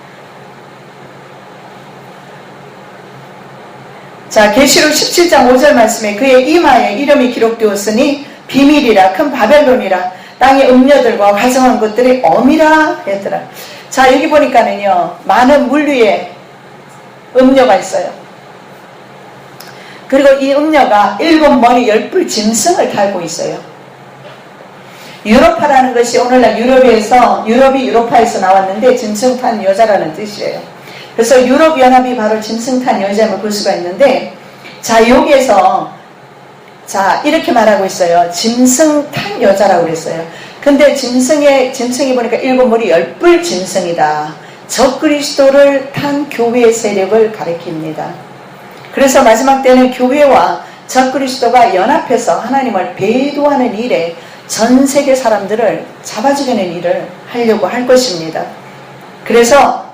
자, 계시록 17장 5절 말씀에 그의 이마에 이름이 기록되었으니 비밀이라 큰 바벨론이라 땅의 음녀들과 가정한 것들이 엄이라 했더라. 자, 여기 보니까는요, 많은 물류의 음녀가 있어요. 그리고 이 음녀가 7머리 10뿔 짐승을 달고 있어요. 유로파라는 것이 오늘날 유럽이 유로파에서 나왔는데 짐승 탄 여자라는 뜻이에요. 그래서 유럽연합이 바로 짐승 탄 여자임을 볼 수가 있는데, 자, 여기에서 자, 이렇게 말하고 있어요. 짐승 탄 여자라고 그랬어요. 근데 짐승이 보니까 7머리 10뿔 짐승이다. 적그리스도를 탄 교회의 세력을 가리킵니다. 그래서 마지막 때는 교회와 적그리스도가 연합해서 하나님을 배도하는 일에 전 세계 사람들을 잡아 죽이는 일을 하려고 할 것입니다. 그래서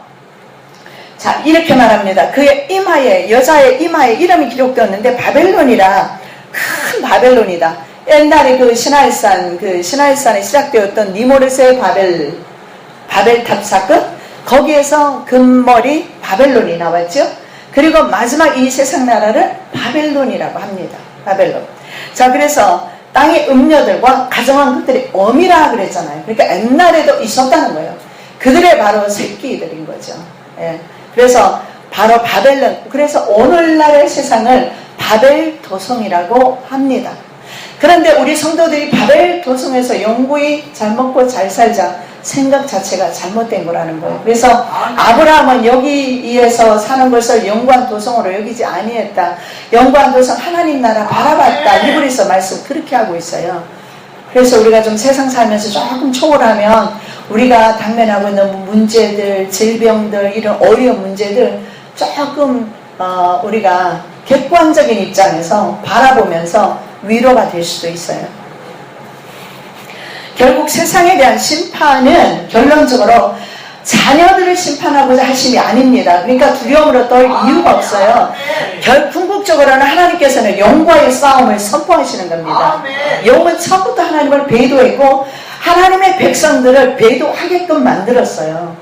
자, 이렇게 말합니다. 그의 이마에, 여자의 이마에 이름이 기록되었는데 바벨론이라, 큰 바벨론이다. 옛날에 그 시나이산에 시작되었던 니모르세 바벨탑 사건, 거기에서 금머리 바벨론이 나왔죠. 그리고 마지막 이 세상 나라를 바벨론이라고 합니다. 바벨론. 자, 그래서 땅의 음녀들과 가정한 것들이 어미라 그랬잖아요. 그러니까 옛날에도 있었다는 거예요. 그들의 바로 새끼들인 거죠. 예. 그래서 바로 바벨론, 그래서 오늘날의 세상을 바벨도성이라고 합니다. 그런데 우리 성도들이 바벨도성에서 영구히 잘 먹고 잘 살자 생각 자체가 잘못된 거라는 거예요. 그래서 아브라함은 여기에서 사는 것을 영구한 도성으로 여기지 아니했다. 영구한 도성 하나님 나라 바라봤다. 히브리서 말씀 그렇게 하고 있어요. 그래서 우리가 좀 세상 살면서 조금 초월하면 우리가 당면하고 있는 문제들, 질병들, 이런 어려운 문제들 조금 우리가 객관적인 입장에서 바라보면서 위로가 될 수도 있어요. 결국 세상에 대한 심판은 결론적으로 자녀들을 심판하고자 하심이 아닙니다. 그러니까 두려움으로 떨 이유가 없어요. 궁극적으로는 하나님께서는 영과의 싸움을 선포하시는 겁니다. 영은 처음부터 하나님을 배도했고 하나님의 백성들을 배도하게끔 만들었어요.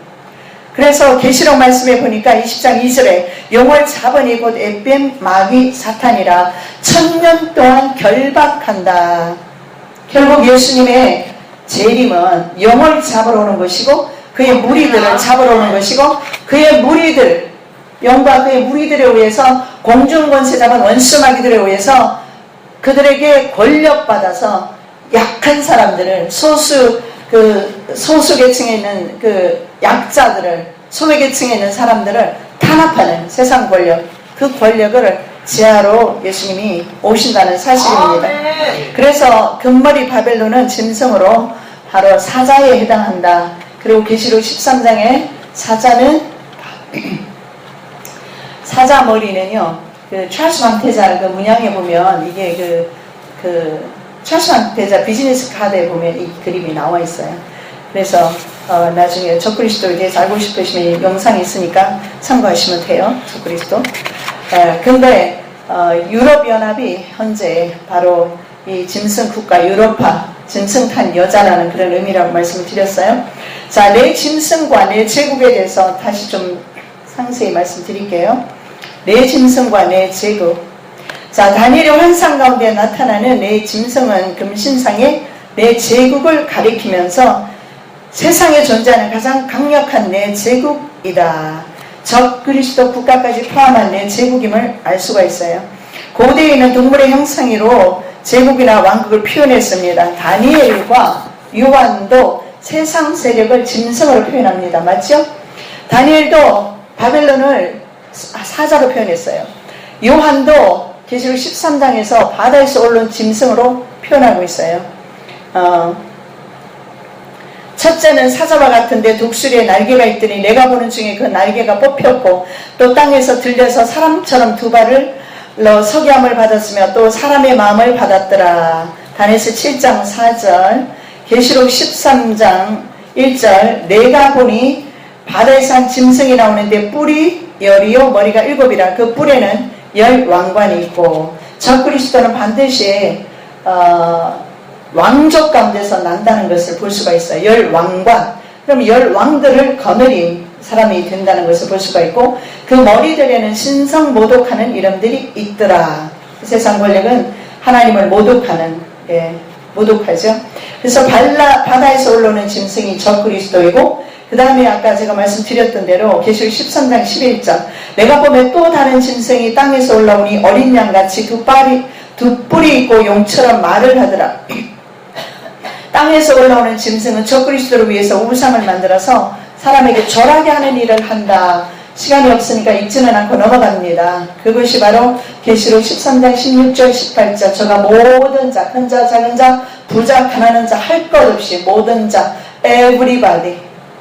그래서 계시록 말씀에 보니까 20장 2절에 영을 잡으니 곧 에뱀 마귀 사탄이라 1000년 동안 결박한다. 결국 예수님의 재림은 영을 잡으러 오는 것이고 그의 무리들을 잡으러 오는 것이고 그의 무리들, 영과 그의 무리들에 의해서 공중권세 잡은 원수 마귀들에 의해서 그들에게 권력받아서 약한 사람들을 소수계층에 있는 그 약자들을, 소외계층에 있는 사람들을 탄압하는 세상 권력, 그 권력을 제하러 예수님이 오신다는 사실입니다. 그래서 금머리 바벨론은 짐승으로 바로 사자에 해당한다. 그리고 계시록 13장에 사자는 사자 머리는요, 그 찰스 왕태자 그 문양에 보면 이게 찰스 왕태자 비즈니스 카드에 보면 이 그림이 나와 있어요. 그래서 나중에 적그리스도에 대해서 알고 싶으시면 영상이 있으니까 참고하시면 돼요. 적그리스도. 근데 유럽연합이 현재 바로 이 짐승 국가 유로파, 짐승 탄 여자라는 그런 의미라고 말씀을 드렸어요. 자, 내 짐승과 내 제국에 대해서 다시 좀 상세히 말씀드릴게요. 내 짐승과 내 제국. 자, 다니엘의 환상 가운데 나타나는 내 짐승은 금신상에 내 제국을 가리키면서 세상에 존재하는 가장 강력한 내 제국이다. 적 그리스도 국가까지 포함한 내 제국임을 알 수가 있어요. 고대에 있는 동물의 형상으로 제국이나 왕국을 표현했습니다. 다니엘과 요한도 세상 세력을 짐승으로 표현합니다. 맞죠? 다니엘도 바벨론을 사자로 표현했어요. 요한도 계시록 13장에서 바다에서 올라온 짐승으로 표현하고 있어요. 첫째는 사자와 같은데 독수리에 날개가 있더니 내가 보는 중에 그 날개가 뽑혔고 또 땅에서 들려서 사람처럼 두 발을 서기함을 받았으며 또 사람의 마음을 받았더라. 다니엘서 7장 4절, 계시록 13장 1절, 내가 보니 바다에서 한 짐승이 나오는데 뿔이 열이요 머리가 7이라. 그 뿔에는 10왕관이 있고 적그리스도는 반드시 왕족 가운데서 난다는 것을 볼 수가 있어요. 10왕관. 그럼 10왕들을 거느린 사람이 된다는 것을 볼 수가 있고 그 머리들에는 신성 모독하는 이름들이 있더라. 세상 권력은 하나님을 모독하는, 모독하죠. 그래서 바다에서 올라오는 짐승이 적그리스도이고 그 다음에 아까 제가 말씀드렸던 대로 계시록 13장 11절, 내가 보면 또 다른 짐승이 땅에서 올라오니 어린 양같이 두 뿔이 있고 용처럼 말을 하더라. 땅에서 올라오는 짐승은 적그리스도를 위해서 우상을 만들어서 사람에게 절하게 하는 일을 한다. 시간이 없으니까 읽지는 않고 넘어갑니다. 그것이 바로 계시록 13장 16절 18절, 저가 모든 자, 큰 자, 작은 자, 부자, 가난한 자, 할 것 없이 모든 자, everybody,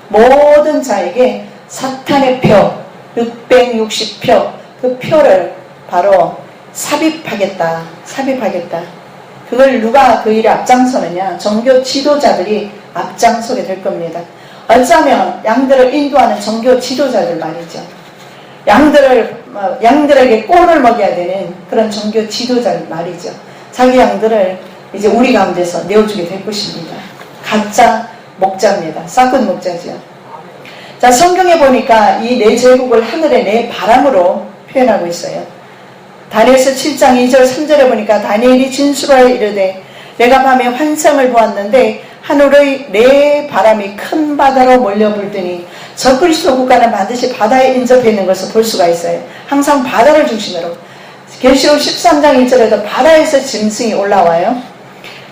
모든 자에게 사탄의 표, 660표, 그 표를 바로 삽입하겠다. 그걸 누가 그 일에 앞장서느냐? 종교 지도자들이 앞장서게 될 겁니다. 어쩌면 양들을 인도하는 종교 지도자들 말이죠. 양들에게 꼴을 먹여야 되는 그런 종교 지도자들 말이죠. 자기 양들을 이제 우리 가운데서 내어주게 될 것입니다. 가짜 목자입니다. 싹은 목자죠. 자, 성경에 보니까 이 내 제국을 하늘의 내 바람으로 표현하고 있어요. 다니엘서 7장 2절 3절에 보니까 다니엘이 진술하여 이르되 내가 밤에 환상을 보았는데 하늘의 내 바람이 큰 바다로 몰려 불더니 적그리스도 국가는 반드시 바다에 인접해 있는 것을 볼 수가 있어요. 항상 바다를 중심으로. 계시록 13장 1절에도 바다에서 짐승이 올라와요.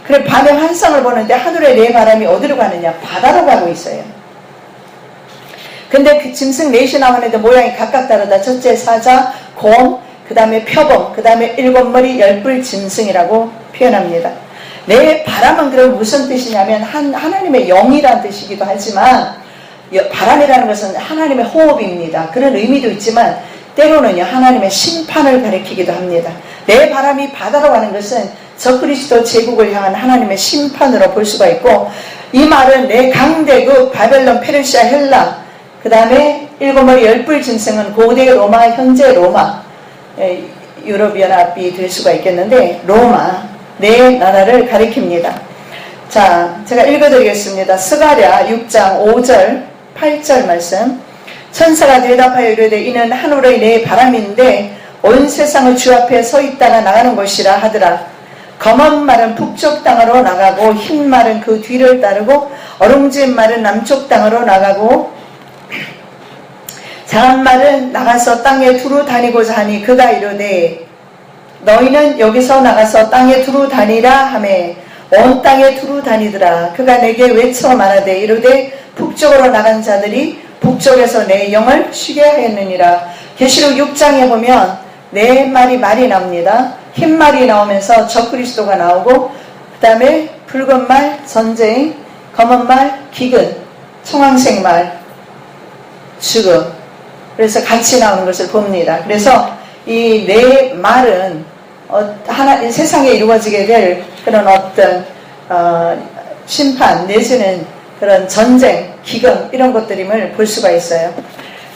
그래 밤에 환상을 보는데 하늘의 내 바람이 어디로 가느냐? 바다로 가고 있어요. 근데 그 짐승 넷이 나오는데 모양이 각각 다르다. 첫째 사자, 곰, 그 다음에 표범, 그 다음에 7머리 10뿔 짐승이라고 표현합니다. 내 바람은 그럼 무슨 뜻이냐면 하나님의 영이라는 뜻이기도 하지만 바람이라는 것은 하나님의 호흡입니다. 그런 의미도 있지만 때로는요 하나님의 심판을 가리키기도 합니다. 내 바람이 바다로 가는 것은 적그리스도 제국을 향한 하나님의 심판으로 볼 수가 있고, 이 말은 내 강대국 바벨론, 페르시아, 헬라, 그 다음에 7머리 10뿔 짐승은 고대 로마, 현재 로마, 유럽연합이 될 수가 있겠는데 로마, 내 나라를 가리킵니다. 자, 제가 읽어드리겠습니다. 스가랴 6장 5절 8절 말씀. 천사가 대답하여 이르되 이는 하늘의 내 바람인데 온 세상을 주 앞에 서 있다가 나가는 것이라 하더라. 검은 말은 북쪽 땅으로 나가고 흰 말은 그 뒤를 따르고 어룽진 말은 남쪽 땅으로 나가고 장한 말은 나가서 땅에 두루 다니고자 하니 그가 이르되 너희는 여기서 나가서 땅에 두루 다니라 하매 온 땅에 두루 다니더라. 그가 내게 외쳐 말하되 이르되 북쪽으로 나간 자들이 북쪽에서 내 영을 쉬게 하였느니라. 계시록 6장에 보면 네 말이 나옵니다. 흰 말이 나오면서 적그리스도가 나오고 그 다음에 붉은 말 전쟁, 검은 말 기근, 청황색 말 죽음. 그래서 같이 나오는 것을 봅니다. 그래서 이 네 말은 세상에 이루어지게 될 그런 어떤 심판 내지는 그런 전쟁, 기근 이런 것들임을 볼 수가 있어요.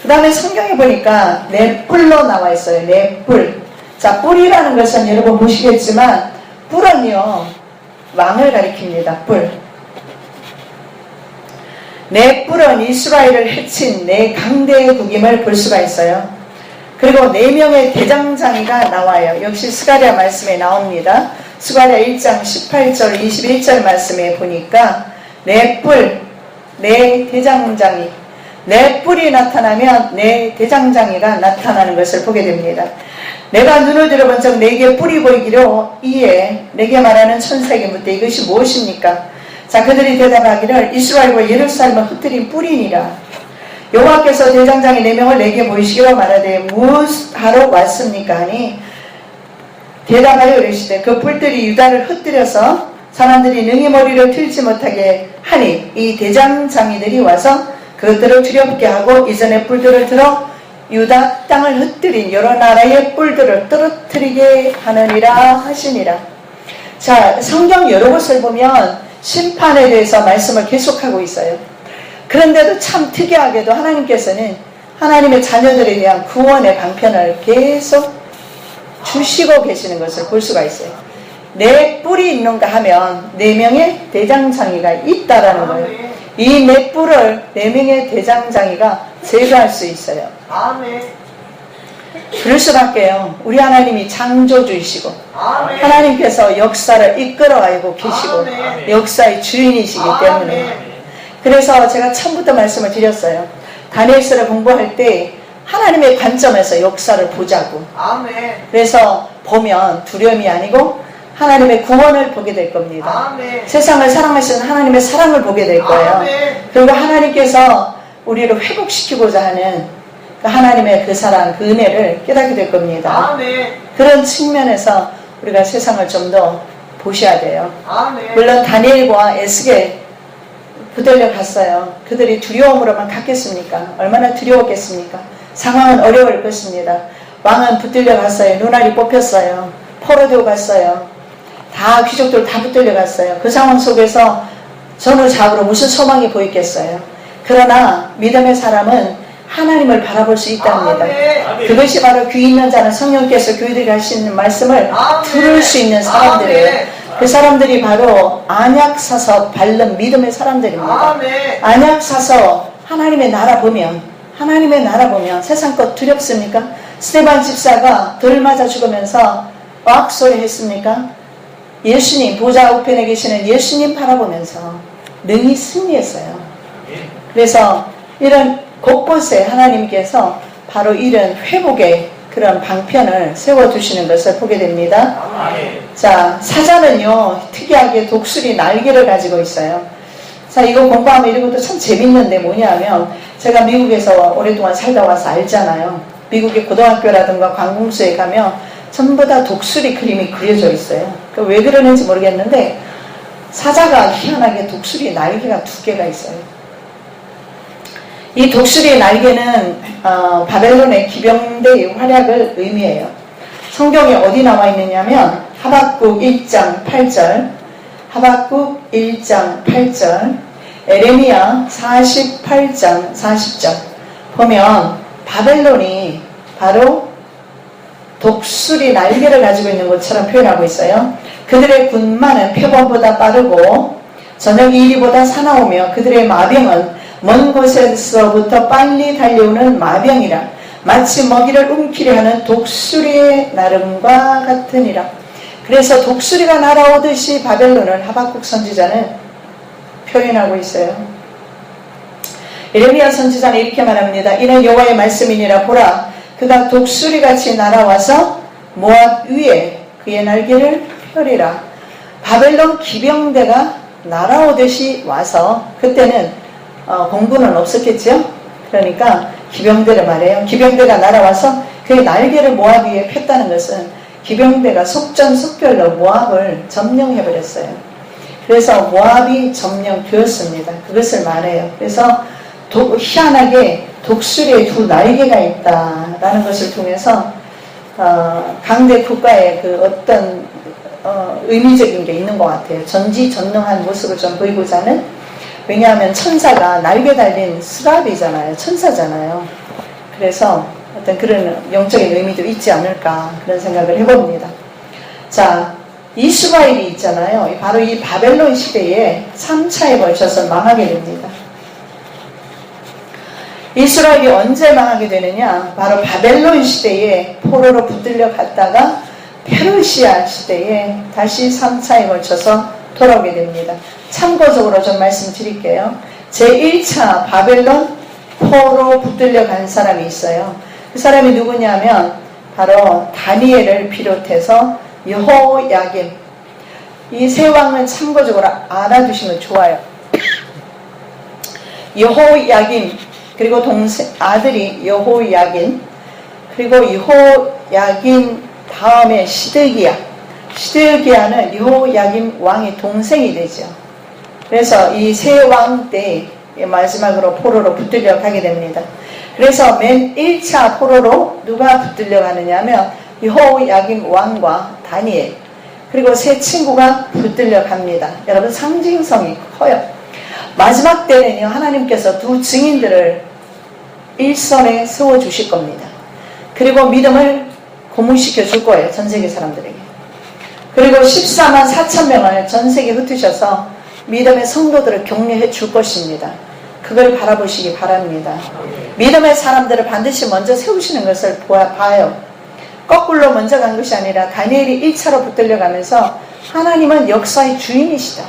그 다음에 성경에 보니까 네 뿔로 나와 있어요. 네 뿔. 자, 뿔이라는 것은 여러분 보시겠지만 뿔은요 왕을 가리킵니다. 뿔. 네 뿔은 이스라엘을 해친 네 강대국임을 볼 수가 있어요. 그리고 4명의 대장장이가 나와요. 역시 스가랴 말씀에 나옵니다. 스가랴 1장 18절 21절 말씀에 보니까 네 뿔, 네 대장장이, 네 뿔이 나타나면 네 대장장이가 나타나는 것을 보게 됩니다. 내가 눈을 들어본즉 내게 뿔이 보이기로 이에 내게 말하는 천사에게 묻되 이것이 무엇입니까? 자, 그들이 대답하기를 이스라엘과 예루살렘을 흩뜨린 뿔이니라. 여호와께서 대장장이 4명을 내게 보이시기로 말하되 무엇하러 왔습니까? 하니 대답하여 이르시되 그 뿔들이 유다를 흩뜨려서 사람들이 능히 머리를 틀지 못하게 하니 이 대장장이들이 와서 그것들을 두렵게 하고 이전의 뿔들을 들어 유다 땅을 흩뜨린 여러 나라의 뿔들을 떨어뜨리게 하느니라 하시니라. 자, 성경 여러 곳을 보면 심판에 대해서 말씀을 계속하고 있어요. 그런데도 참 특이하게도 하나님께서는 하나님의 자녀들에 대한 구원의 방편을 계속 주시고 계시는 것을 볼 수가 있어요. 내 뿔이 있는가 하면 4명의 대장장이가 있다라는 거예요. 이 내 뿔을 4명의 대장장이가 제거할 수 있어요. 그럴 수밖에요. 우리 하나님이 창조주이시고 하나님께서 역사를 이끌어가고 계시고 역사의 주인이시기 때문에. 그래서 제가 처음부터 말씀을 드렸어요. 다니엘서를 공부할 때 하나님의 관점에서 역사를 보자고. 그래서 보면 두려움이 아니고 하나님의 구원을 보게 될 겁니다. 세상을 사랑하시는 하나님의 사랑을 보게 될 거예요. 그리고 하나님께서 우리를 회복시키고자 하는 하나님의 그 사랑, 그 은혜를 깨닫게 될 겁니다. 그런 측면에서 우리가 세상을 좀 더 보셔야 돼요. 물론 다니엘과 에스겔 붙들려 갔어요. 그들이 두려움으로만 갔겠습니까? 얼마나 두려웠겠습니까? 상황은 어려울 것입니다. 왕은 붙들려 갔어요. 눈알이 뽑혔어요. 포로되어 갔어요. 다 귀족들 다 붙들려 갔어요. 그 상황 속에서 전후좌우로 무슨 소망이 보이겠어요? 그러나 믿음의 사람은 하나님을 바라볼 수 있답니다. 그것이 바로 귀 있는 자는 성령께서 교회들이 하시는 말씀을 들을 수 있는 사람들이에요. 그 사람들이 바로 안약 사서 바른 믿음의 사람들입니다. 아멘. 안약 사서 하나님의 나라 보면 세상 것 두렵습니까? 스데반 집사가 돌 맞아 죽으면서 왁소리 했습니까? 예수님, 보좌 우편에 계시는 예수님 바라보면서 능히 승리했어요. 그래서 이런 곳곳에 하나님께서 바로 이런 회복의 그런 방편을 세워두시는 것을 보게 됩니다. 자, 사자는요, 특이하게 독수리 날개를 가지고 있어요. 자, 이거 공부하면 이런 것도 참 재밌는데 뭐냐면, 제가 미국에서 오랫동안 살다 와서 알잖아요. 미국의 고등학교라든가 관공서에 가면 전부 다 독수리 그림이 그려져 있어요. 왜 그러는지 모르겠는데, 사자가 희한하게 독수리 날개가 2개가 있어요. 이 독수리의 날개는 바벨론의 기병대의 활약을 의미해요. 성경에 어디 나와 있느냐면 하박국 1장 8절, 하박국 1장 8절, 에레미야 48장 40절 보면 바벨론이 바로 독수리 날개를 가지고 있는 것처럼 표현하고 있어요. 그들의 군마는 표범보다 빠르고 저녁 이리보다 사나우며 그들의 마병은 먼 곳에서부터 빨리 달려오는 마병이라 마치 먹이를 움키려 하는 독수리의 나름과 같으니라. 그래서 독수리가 날아오듯이 바벨론을 하박국 선지자는 표현하고 있어요. 예레미야 선지자는 이렇게 말합니다. 이는 여호와의 말씀이니라. 보라, 그가 독수리같이 날아와서 모압 위에 그의 날개를 펴리라. 바벨론 기병대가 날아오듯이 와서, 그때는 공군은 없었겠죠. 그러니까 기병대를 말해요. 기병대가 날아와서 그의 날개를 모압 위에 폈다는 것은 기병대가 속전속결로 모압을 점령해버렸어요. 그래서 모압이 점령되었습니다. 그것을 말해요. 그래서 희한하게 독수리의 2 날개가 있다라는 것을 통해서 강대 국가의 그 어떤 의미적인 게 있는 것 같아요. 전지전능한 모습을 좀 보이고자 하는. 왜냐하면 천사가 날개 달린 스랍이잖아요. 천사잖아요. 그래서 어떤 그런 영적인 의미도 있지 않을까 그런 생각을 해봅니다. 자, 이스라엘이 있잖아요. 바로 이 바벨론 시대에 3차에 걸쳐서 망하게 됩니다. 이스라엘이 언제 망하게 되느냐? 바로 바벨론 시대에 포로로 붙들려 갔다가 페르시아 시대에 다시 3차에 걸쳐서 돌아오게 됩니다. 참고적으로 좀 말씀드릴게요. 제1차 바벨론 포로 붙들려 간 사람이 있어요. 그 사람이 누구냐면 바로 다니엘을 비롯해서 여호야김. 이 세 왕은 참고적으로 알아두시면 좋아요. 여호야김, 그리고 아들이 여호야긴, 그리고 여호야긴 다음에 시드기야는 여호야김 왕의 동생이 되죠. 그래서 이 세 왕 때 마지막으로 포로로 붙들려 가게 됩니다. 그래서 맨 1차 포로로 누가 붙들려 가느냐 하면 여호야김 왕과 다니엘, 그리고 세 친구가 붙들려 갑니다. 여러분, 상징성이 커요. 마지막 때는요, 하나님께서 2 증인들을 일선에 세워주실 겁니다. 그리고 믿음을 고문시켜 줄 거예요, 전 세계 사람들에게. 그리고 14만 4천 명을 전 세계에 흩으셔서 믿음의 성도들을 격려해 줄 것입니다. 그걸 바라보시기 바랍니다. 믿음의 사람들을 반드시 먼저 세우시는 것을 봐요. 거꾸로 먼저 간 것이 아니라 다니엘이 1차로 붙들려 가면서 하나님은 역사의 주인이시다.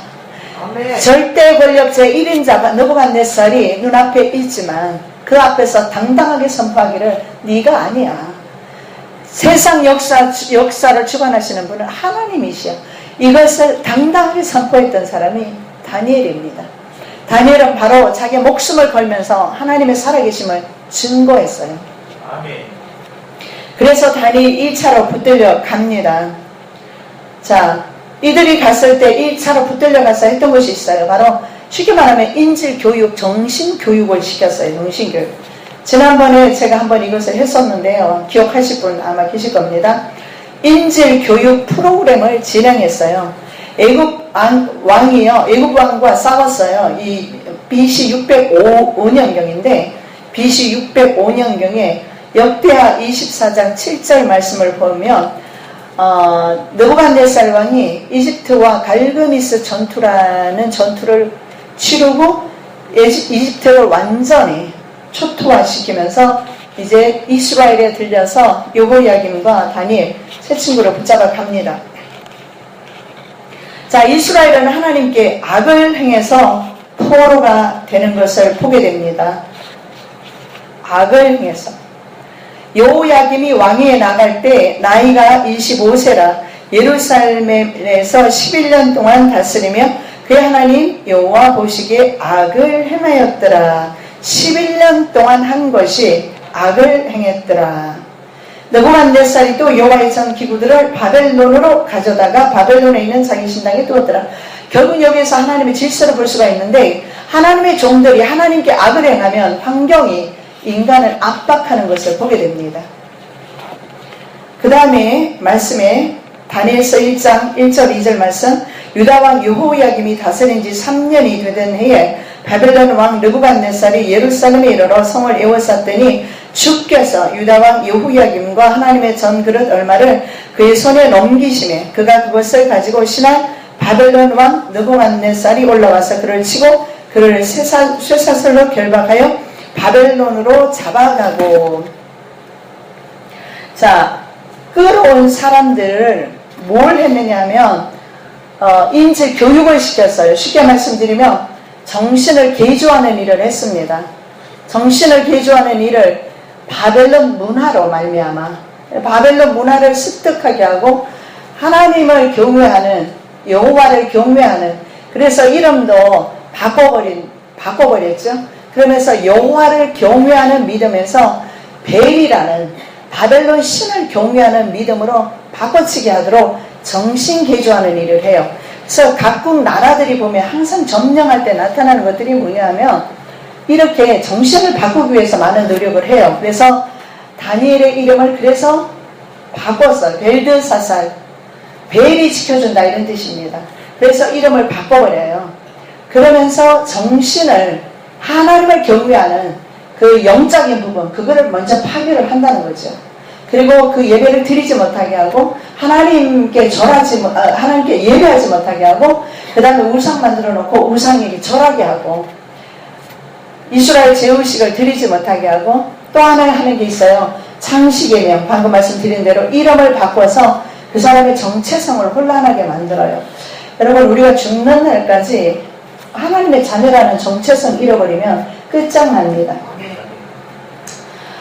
아멘. 절대 권력 제1인자가 느부갓네살이 눈앞에 있지만 그 앞에서 당당하게 선포하기를 네가 아니야. 세상 역사를 주관하시는 분은 하나님이시여. 이것을 당당하게 선포했던 사람이 다니엘입니다. 다니엘은 바로 자기 목숨을 걸면서 하나님의 살아계심을 증거했어요. 아멘. 그래서 다니엘 1차로 붙들려 갑니다. 자, 이들이 갔을 때 1차로 붙들려 가서 했던 것이 있어요. 바로 쉽게 말하면 인질교육, 정신교육을 시켰어요. 정신교육. 지난번에 제가 한번 이것을 했었는데요. 기억하실 분 아마 계실 겁니다. 인질교육 프로그램을 진행했어요. 애굽 왕과 싸웠어요. 이 BC 605년경인데 BC 605년경에 역대하 24장 7절 말씀을 보면 느부갓네살 왕이 이집트와 갈그미스 전투라는 전투를 치르고 이집트를 완전히 초토화시키면서 이제 이스라엘에 들려서 여호야김과 다니엘 세 친구를 붙잡아 갑니다. 자, 이스라엘은 하나님께 악을 행해서 포로가 되는 것을 보게 됩니다. 악을 행해서. 여호야김이 왕위에 나갈 때 나이가 25세라 예루살렘에서 11년 동안 다스리며 그의 하나님 여호와 보시기에 악을 행하였더라. 11년 동안 한 것이 악을 행했더라. 느부갓네살이 또 여호와의 전 기구들을 바벨론으로 가져다가 바벨론에 있는 자기 신당에 두었더라. 결국 여기에서 하나님의 질서를 볼 수가 있는데 하나님의 종들이 하나님께 악을 행하면 환경이 인간을 압박하는 것을 보게 됩니다. 그 다음에 말씀에 다니엘서 1장 1절 2절 말씀 유다왕 여호야김이 다스린 지 3년이 되던 해에 바벨론 왕 느부갓네살이 예루살렘에 이르러 성을 에워쌌더니 주께서 유다왕 여호야김과 하나님의 전그릇 얼마를 그의 손에 넘기시매 그가 그것을 가지고 신할 바벨론 왕 느부갓네살이 올라와서 그를 치고 그를 쇠사슬로 결박하여 바벨론으로 잡아가고. 자, 끌어온 사람들을 뭘 했느냐 하면 인지 교육을 시켰어요. 쉽게 말씀드리면 정신을 개조하는 일을 했습니다. 정신을 개조하는 일을 바벨론 문화로 말미암아 바벨론 문화를 습득하게 하고 하나님을 경외하는 여호와를 경외하는 그래서 이름도 바꿔버렸죠. 그러면서 여호와를 경외하는 믿음에서 벨이라는 바벨론 신을 경외하는 믿음으로 바꿔치기 하도록 정신 개조하는 일을 해요. 그래서 각국 나라들이 보면 항상 점령할 때 나타나는 것들이 뭐냐면 이렇게 정신을 바꾸기 위해서 많은 노력을 해요. 그래서 다니엘의 이름을 그래서 바꿨어요. 벨드사살, 벨이 지켜준다 이런 뜻입니다. 그래서 이름을 바꿔버려요. 그러면서 정신을 하나님을 경외하는 그 영적인 부분 그거를 먼저 파괴를 한다는 거죠. 그리고 그 예배를 드리지 못하게 하고 하나님께 하나님께 예배하지 못하게 하고 그 다음에 우상 만들어 놓고 우상에게 절하게 하고 이스라엘 제후식을 드리지 못하게 하고 또 하나 하는 게 있어요. 창시계명 방금 말씀드린 대로 이름을 바꿔서 그 사람의 정체성을 혼란하게 만들어요. 여러분 우리가 죽는 날까지 하나님의 자녀라는 정체성 잃어버리면 끝장납니다.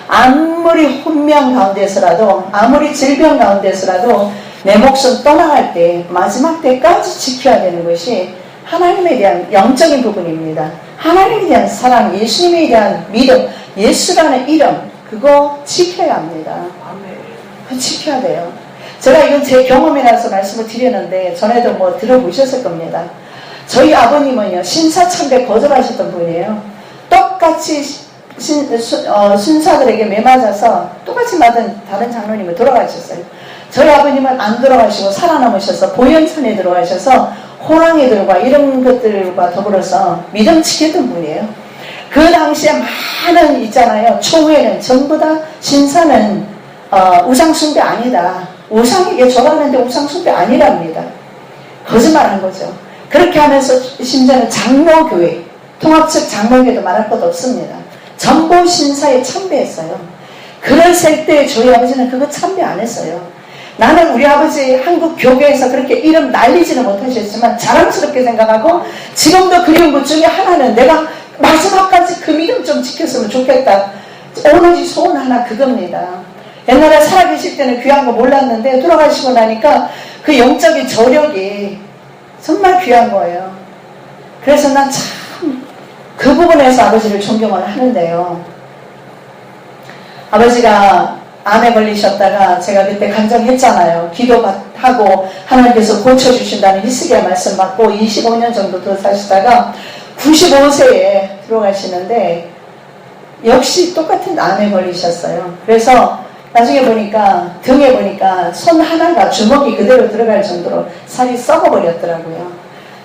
아무리 혼명 가운데서라도 아무리 질병 가운데서라도 내 목숨 떠나갈 때 마지막 때까지 지켜야 되는 것이 하나님에 대한 영적인 부분입니다. 하나님에 대한 사랑, 예수님에 대한 믿음, 예수라는 이름 그거 지켜야 합니다. 그거 지켜야 돼요. 제가 이건 제 경험이라서 말씀을 드렸는데 전에도 뭐 들어보셨을 겁니다. 저희 아버님은요 신사참배 거절하셨던 분이에요. 똑같이 순사들에게 매맞아서 똑같이 맞은 다른 장로님은 돌아가셨어요. 저희 아버님은 안 돌아가시고 살아남으셔서 보현산에 들어가셔서 호랑이 들과 이런 것들과 더불어서 믿음 지켰던 분이에요. 그 당시에 많은 있잖아요. 총회는 전부 다 신사는 우상숭배 아니다. 우상에게 절하는데 우상숭배 아니랍니다. 거짓말한 거죠. 그렇게 하면서 심지어는 장로교회, 통합측 장로교회도 말할 것 없습니다. 전부 신사에 참배했어요. 그랬을 때 저희 아버지는 그거 참배 안 했어요. 나는 우리 아버지 한국 교회에서 그렇게 이름 날리지는 못하셨지만 자랑스럽게 생각하고 지금도 그리운 것 중에 하나는 내가 마지막까지 그 믿음 좀 지켰으면 좋겠다. 오로지 소원 하나 그겁니다. 옛날에 살아계실 때는 귀한 거 몰랐는데 돌아가시고 나니까 그 영적인 저력이 정말 귀한 거예요. 그래서 난 참 그 부분에서 아버지를 존경을 하는데요. 아버지가 암에 걸리셨다가 제가 그때 간증했잖아요. 기도하고 하나님께서 고쳐주신다는 히스기야 말씀 받고 25년 정도 더 사시다가 95세에 들어가시는데 역시 똑같은 암에 걸리셨어요. 그래서 나중에 보니까 등에 보니까 손 하나가 주먹이 그대로 들어갈 정도로 살이 썩어버렸더라고요.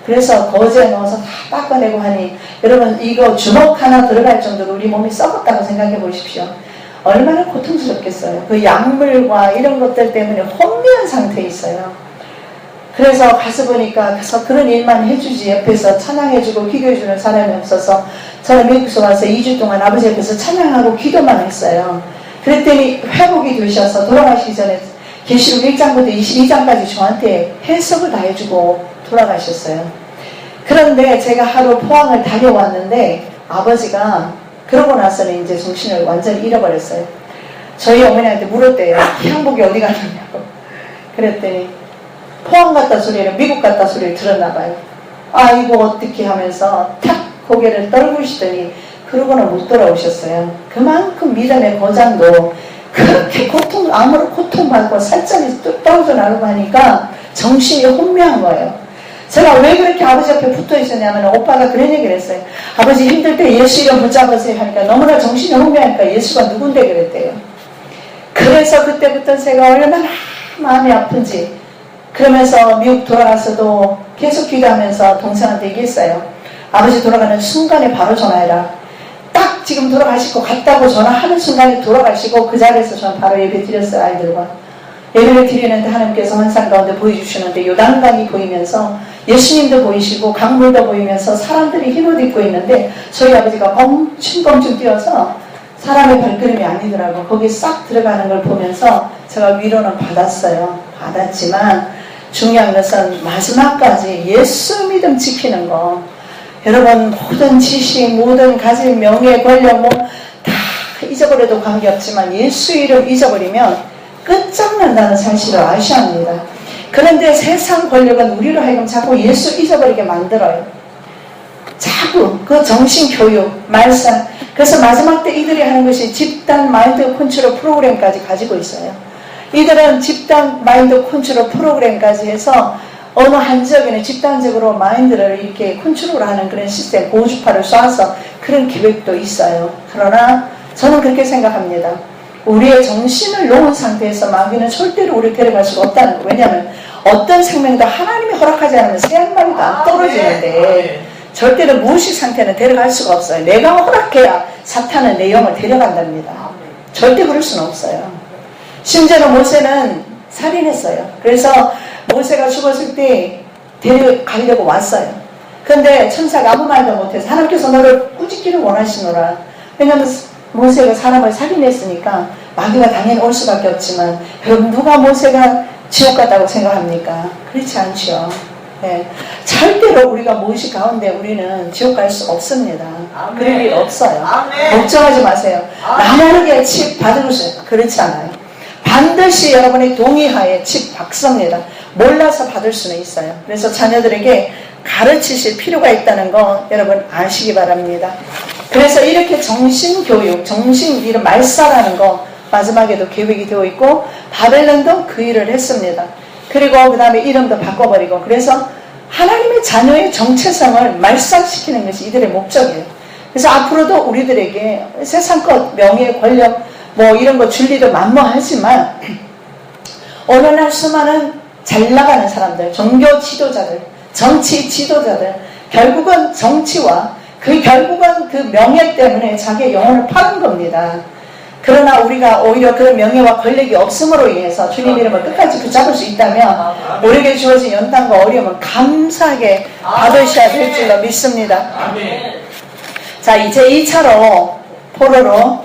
그래서 거즈에 넣어서 다 닦아내고 하니 여러분 이거 주먹 하나 들어갈 정도로 우리 몸이 썩었다고 생각해 보십시오. 얼마나 고통스럽겠어요. 그 약물과 이런 것들 때문에 혼미한 상태에 있어요. 그래서 가서 보니까 그래서 그런 일만 해주지 옆에서 찬양해주고 기도해주는 사람이 없어서 저는 미국에서 와서 2주 동안 아버지 옆에서 찬양하고 기도만 했어요. 그랬더니 회복이 되셔서 돌아가시기 전에 계시록 1장부터 22장까지 저한테 해석을 다 해주고 돌아가셨어요. 그런데 제가 하루 포항을 다녀왔는데 아버지가 그러고 나서는 이제 정신을 완전히 잃어버렸어요. 저희 어머니한테 물었대요. 향복이 어디 갔느냐고. 그랬더니 포항 갔다 소리를 미국 갔다 소리를 들었나 봐요. 아 이거 어떻게 하면서 탁 고개를 떨구시더니 그러고는 못 돌아오셨어요. 그만큼 믿음의 고장도 그렇게 아무런 고통받고 살점이 뚝 떨어져 나가고 하니까 정신이 혼미한 거예요. 제가 왜 그렇게 아버지 옆에 붙어 있었냐면 오빠가 그런 얘기를 했어요. 아버지 힘들 때 예수 이름 붙잡으세요 하니까 너무나 정신이 혼미하니까 예수가 누군데 그랬대요. 그래서 그때부터 제가 얼마나 마음이 아픈지 그러면서 미국 돌아가서도 계속 기도하면서 동생한테 얘기했어요. 아버지 돌아가는 순간에 바로 전화해라. 딱 지금 돌아가실 것 같다고 전화하는 순간에 돌아가시고 그 자리에서 저는 바로 예배 드렸어요. 아이들과 예배를 드리는데 하나님께서 환상 가운데 보여주시는데 요단강이 보이면서 예수님도 보이시고 강물도 보이면서 사람들이 흰옷 입고 있는데 저희 아버지가 껑충껑충 뛰어서 사람의 발걸음이 아니더라고. 거기 싹 들어가는 걸 보면서 제가 위로는 받았지만 중요한 것은 마지막까지 예수 믿음 지키는 거. 여러분 모든 지식, 모든 가진 명예, 권력 다 잊어버려도 관계없지만 예수 이름 잊어버리면 끝장난다는 사실을 아셔야 합니다. 그런데 세상 권력은 우리로 하여금 자꾸 예수 잊어버리게 만들어요. 자꾸 그 정신교육, 말씀. 그래서 마지막 때 이들이 하는 것이 집단 마인드 컨트롤 프로그램까지 가지고 있어요. 이들은 집단 마인드 컨트롤 프로그램까지 해서 어느 한 지역에는 집단적으로 마인드를 이렇게 컨트롤하는 그런 시스템, 고주파를 쏴서 그런 계획도 있어요. 그러나 저는 그렇게 생각합니다. 우리의 정신을 놓은 상태에서 마귀는 절대로 우리를 데려갈 수가 없다는 거예요. 왜냐하면 어떤 생명도 하나님이 허락하지 않으면 새 한 마리도 안 떨어지는데 절대로 무의식 상태는 데려갈 수가 없어요. 내가 허락해야 사탄은 내 영을 데려간답니다. 절대 그럴 수는 없어요. 심지어는 모세는 살인했어요. 그래서 모세가 죽었을 때 데려가려고 왔어요. 그런데 천사가 아무 말도 못해서 하나님께서 너를 꾸짖기를 원하시노라. 왜냐하면 모세가 사람을 살인했으니까 마귀가 당연히 올 수밖에 없지만 여러분 누가 모세가 지옥 갔다고 생각합니까? 그렇지 않죠. 네. 절대로 우리가 무의식 가운데 우리는 지옥 갈 수 없습니다. 아멘. 그럴 일 없어요. 아멘. 걱정하지 마세요. 나 모르게 칩 받을 수 그렇지 않아요. 반드시 여러분의 동의하에 칩 받습니다. 몰라서 받을 수는 있어요. 그래서 자녀들에게 가르치실 필요가 있다는 거 여러분 아시기 바랍니다. 그래서 이렇게 정신교육, 이런 말살하는 거 마지막에도 계획이 되어 있고 바벨론도 그 일을 했습니다. 그리고 그 다음에 이름도 바꿔버리고 그래서 하나님의 자녀의 정체성을 말살시키는 것이 이들의 목적이에요. 그래서 앞으로도 우리들에게 세상 것, 명예, 권력 이런 거 줄리도 만무하지만 어느 날 수많은 잘 나가는 사람들, 종교 지도자들, 정치 지도자들 결국은 정치와 결국은 그 명예 때문에 자기의 영혼을 파는 겁니다. 그러나 우리가 오히려 그런 명예와 권력이 없음으로 인해서 주님 이름을 끝까지 붙잡을 수 있다면 우리에게 주어진 연단과 어려움은 감사하게 받으셔야 될 줄로 믿습니다. 자, 이제 2차로 포로로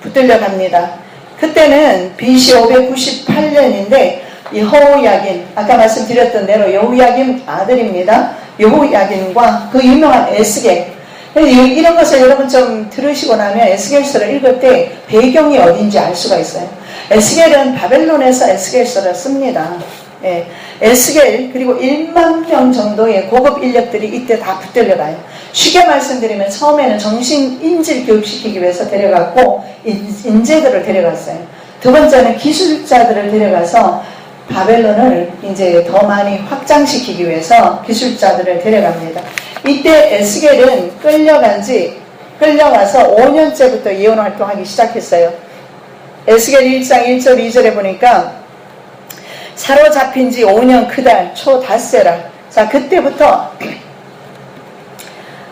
붙들려 갑니다. 그때는 BC 598년인데 여호야긴, 아까 말씀드렸던 대로 여호야긴 아들입니다. 여호야긴과 그 유명한 에스겔. 이런 것을 여러분 좀 들으시고 나면 에스겔서를 읽을 때 배경이 어딘지 알 수가 있어요. 에스겔은 바벨론에서 에스겔서를 씁니다. 예, 에스겔 그리고 1만 명 정도의 고급 인력들이 이때 다 붙들려가요. 쉽게 말씀드리면 처음에는 정신 인질 교육시키기 위해서 데려갔고 인재들을 데려갔어요. 두 번째는 기술자들을 데려가서 바벨론을 이제 더 많이 확장시키기 위해서 기술자들을 데려갑니다. 이때 에스겔은 끌려가서 5년째부터 예언 활동하기 시작했어요. 에스겔 1장 1절 2절에 보니까 사로잡힌 지 5년 그달 초 닷새라. 자, 그때부터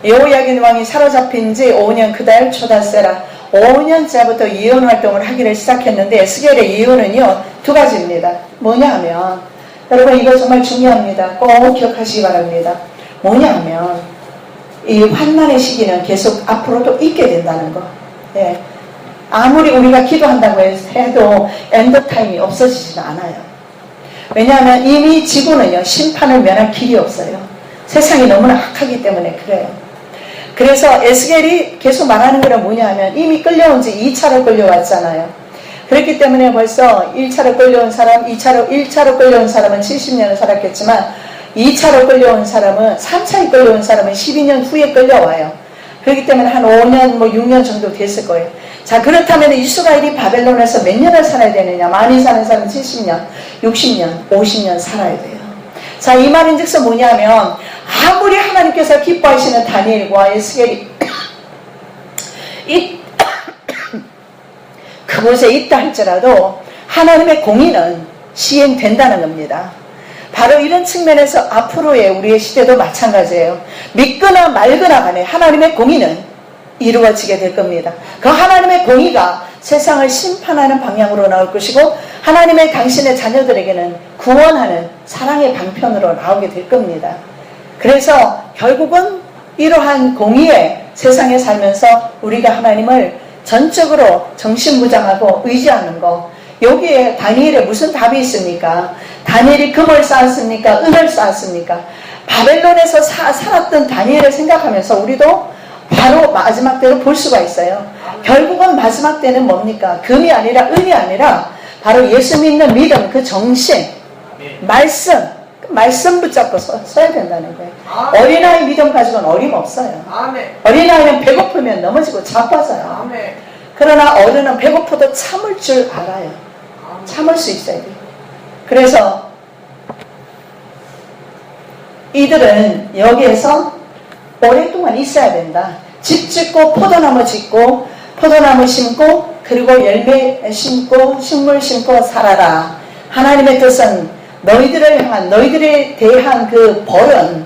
여호야긴 왕이 사로잡힌 지 5년 그달 초다세라 5년째부터 예언 활동을 하기를 시작했는데 에스겔의 예언은요 2가지입니다. 뭐냐 하면 여러분 이거 정말 중요합니다. 꼭 기억하시기 바랍니다. 뭐냐 하면 이 환난의 시기는 계속 앞으로도 있게 된다는 거. 예. 아무리 우리가 기도한다고 해도 엔드타임이 없어지지는 않아요. 왜냐하면 이미 지구는요 심판을 면할 길이 없어요. 세상이 너무나 악하기 때문에 그래요. 그래서 에스겔이 계속 말하는 거는 뭐냐 하면 이미 끌려온 지 2차로 끌려왔잖아요. 그렇기 때문에 벌써 1차로 끌려온 사람, 1차로 끌려온 사람은 70년을 살았겠지만 2차로 끌려온 사람은 3차에 끌려온 사람은 12년 후에 끌려와요. 그렇기 때문에 한 5년, 6년 정도 됐을 거예요. 자, 그렇다면 이스라엘이 바벨론에서 몇 년을 살아야 되느냐? 많이 사는 사람은 70년, 60년, 50년 살아야 돼요. 자, 이 말인 즉슨 뭐냐면 아무리 하나님께서 기뻐하시는 다니엘과 에스겔이 그곳에 있다 할지라도 하나님의 공의는 시행된다는 겁니다. 바로 이런 측면에서 앞으로의 우리의 시대도 마찬가지예요. 믿거나 말거나 간에 하나님의 공의는 이루어지게 될 겁니다. 그 하나님의 공의가 세상을 심판하는 방향으로 나올 것이고 하나님의 당신의 자녀들에게는 구원하는 사랑의 방편으로 나오게 될 겁니다. 그래서 결국은 이러한 공의의 세상에 살면서 우리가 하나님을 전적으로 정신무장하고 의지하는 것, 여기에 다니엘에 무슨 답이 있습니까? 다니엘이 금을 쌓았습니까? 은을 쌓았습니까? 바벨론에서 살았던 다니엘을 생각하면서 우리도 바로 마지막 때로 볼 수가 있어요. 결국은 마지막 때는 뭡니까? 금이 아니라 은이 아니라 바로 예수 믿는 믿음, 그 정신, 말씀 붙잡고 서야 된다는 거예요. 어린아이 믿음 가지고는 어림없어요. 어린아이는 배고프면 넘어지고 자빠져요. 그러나 어른은 배고파도 참을 줄 알아요. 참을 수 있어야 돼요. 그래서 이들은 여기에서 오랫동안 있어야 된다. 집 짓고 포도나무 짓고 포도나무 심고 그리고 열매 심고 식물 심고 살아라. 하나님의 뜻은 너희들에 대한 그 벌은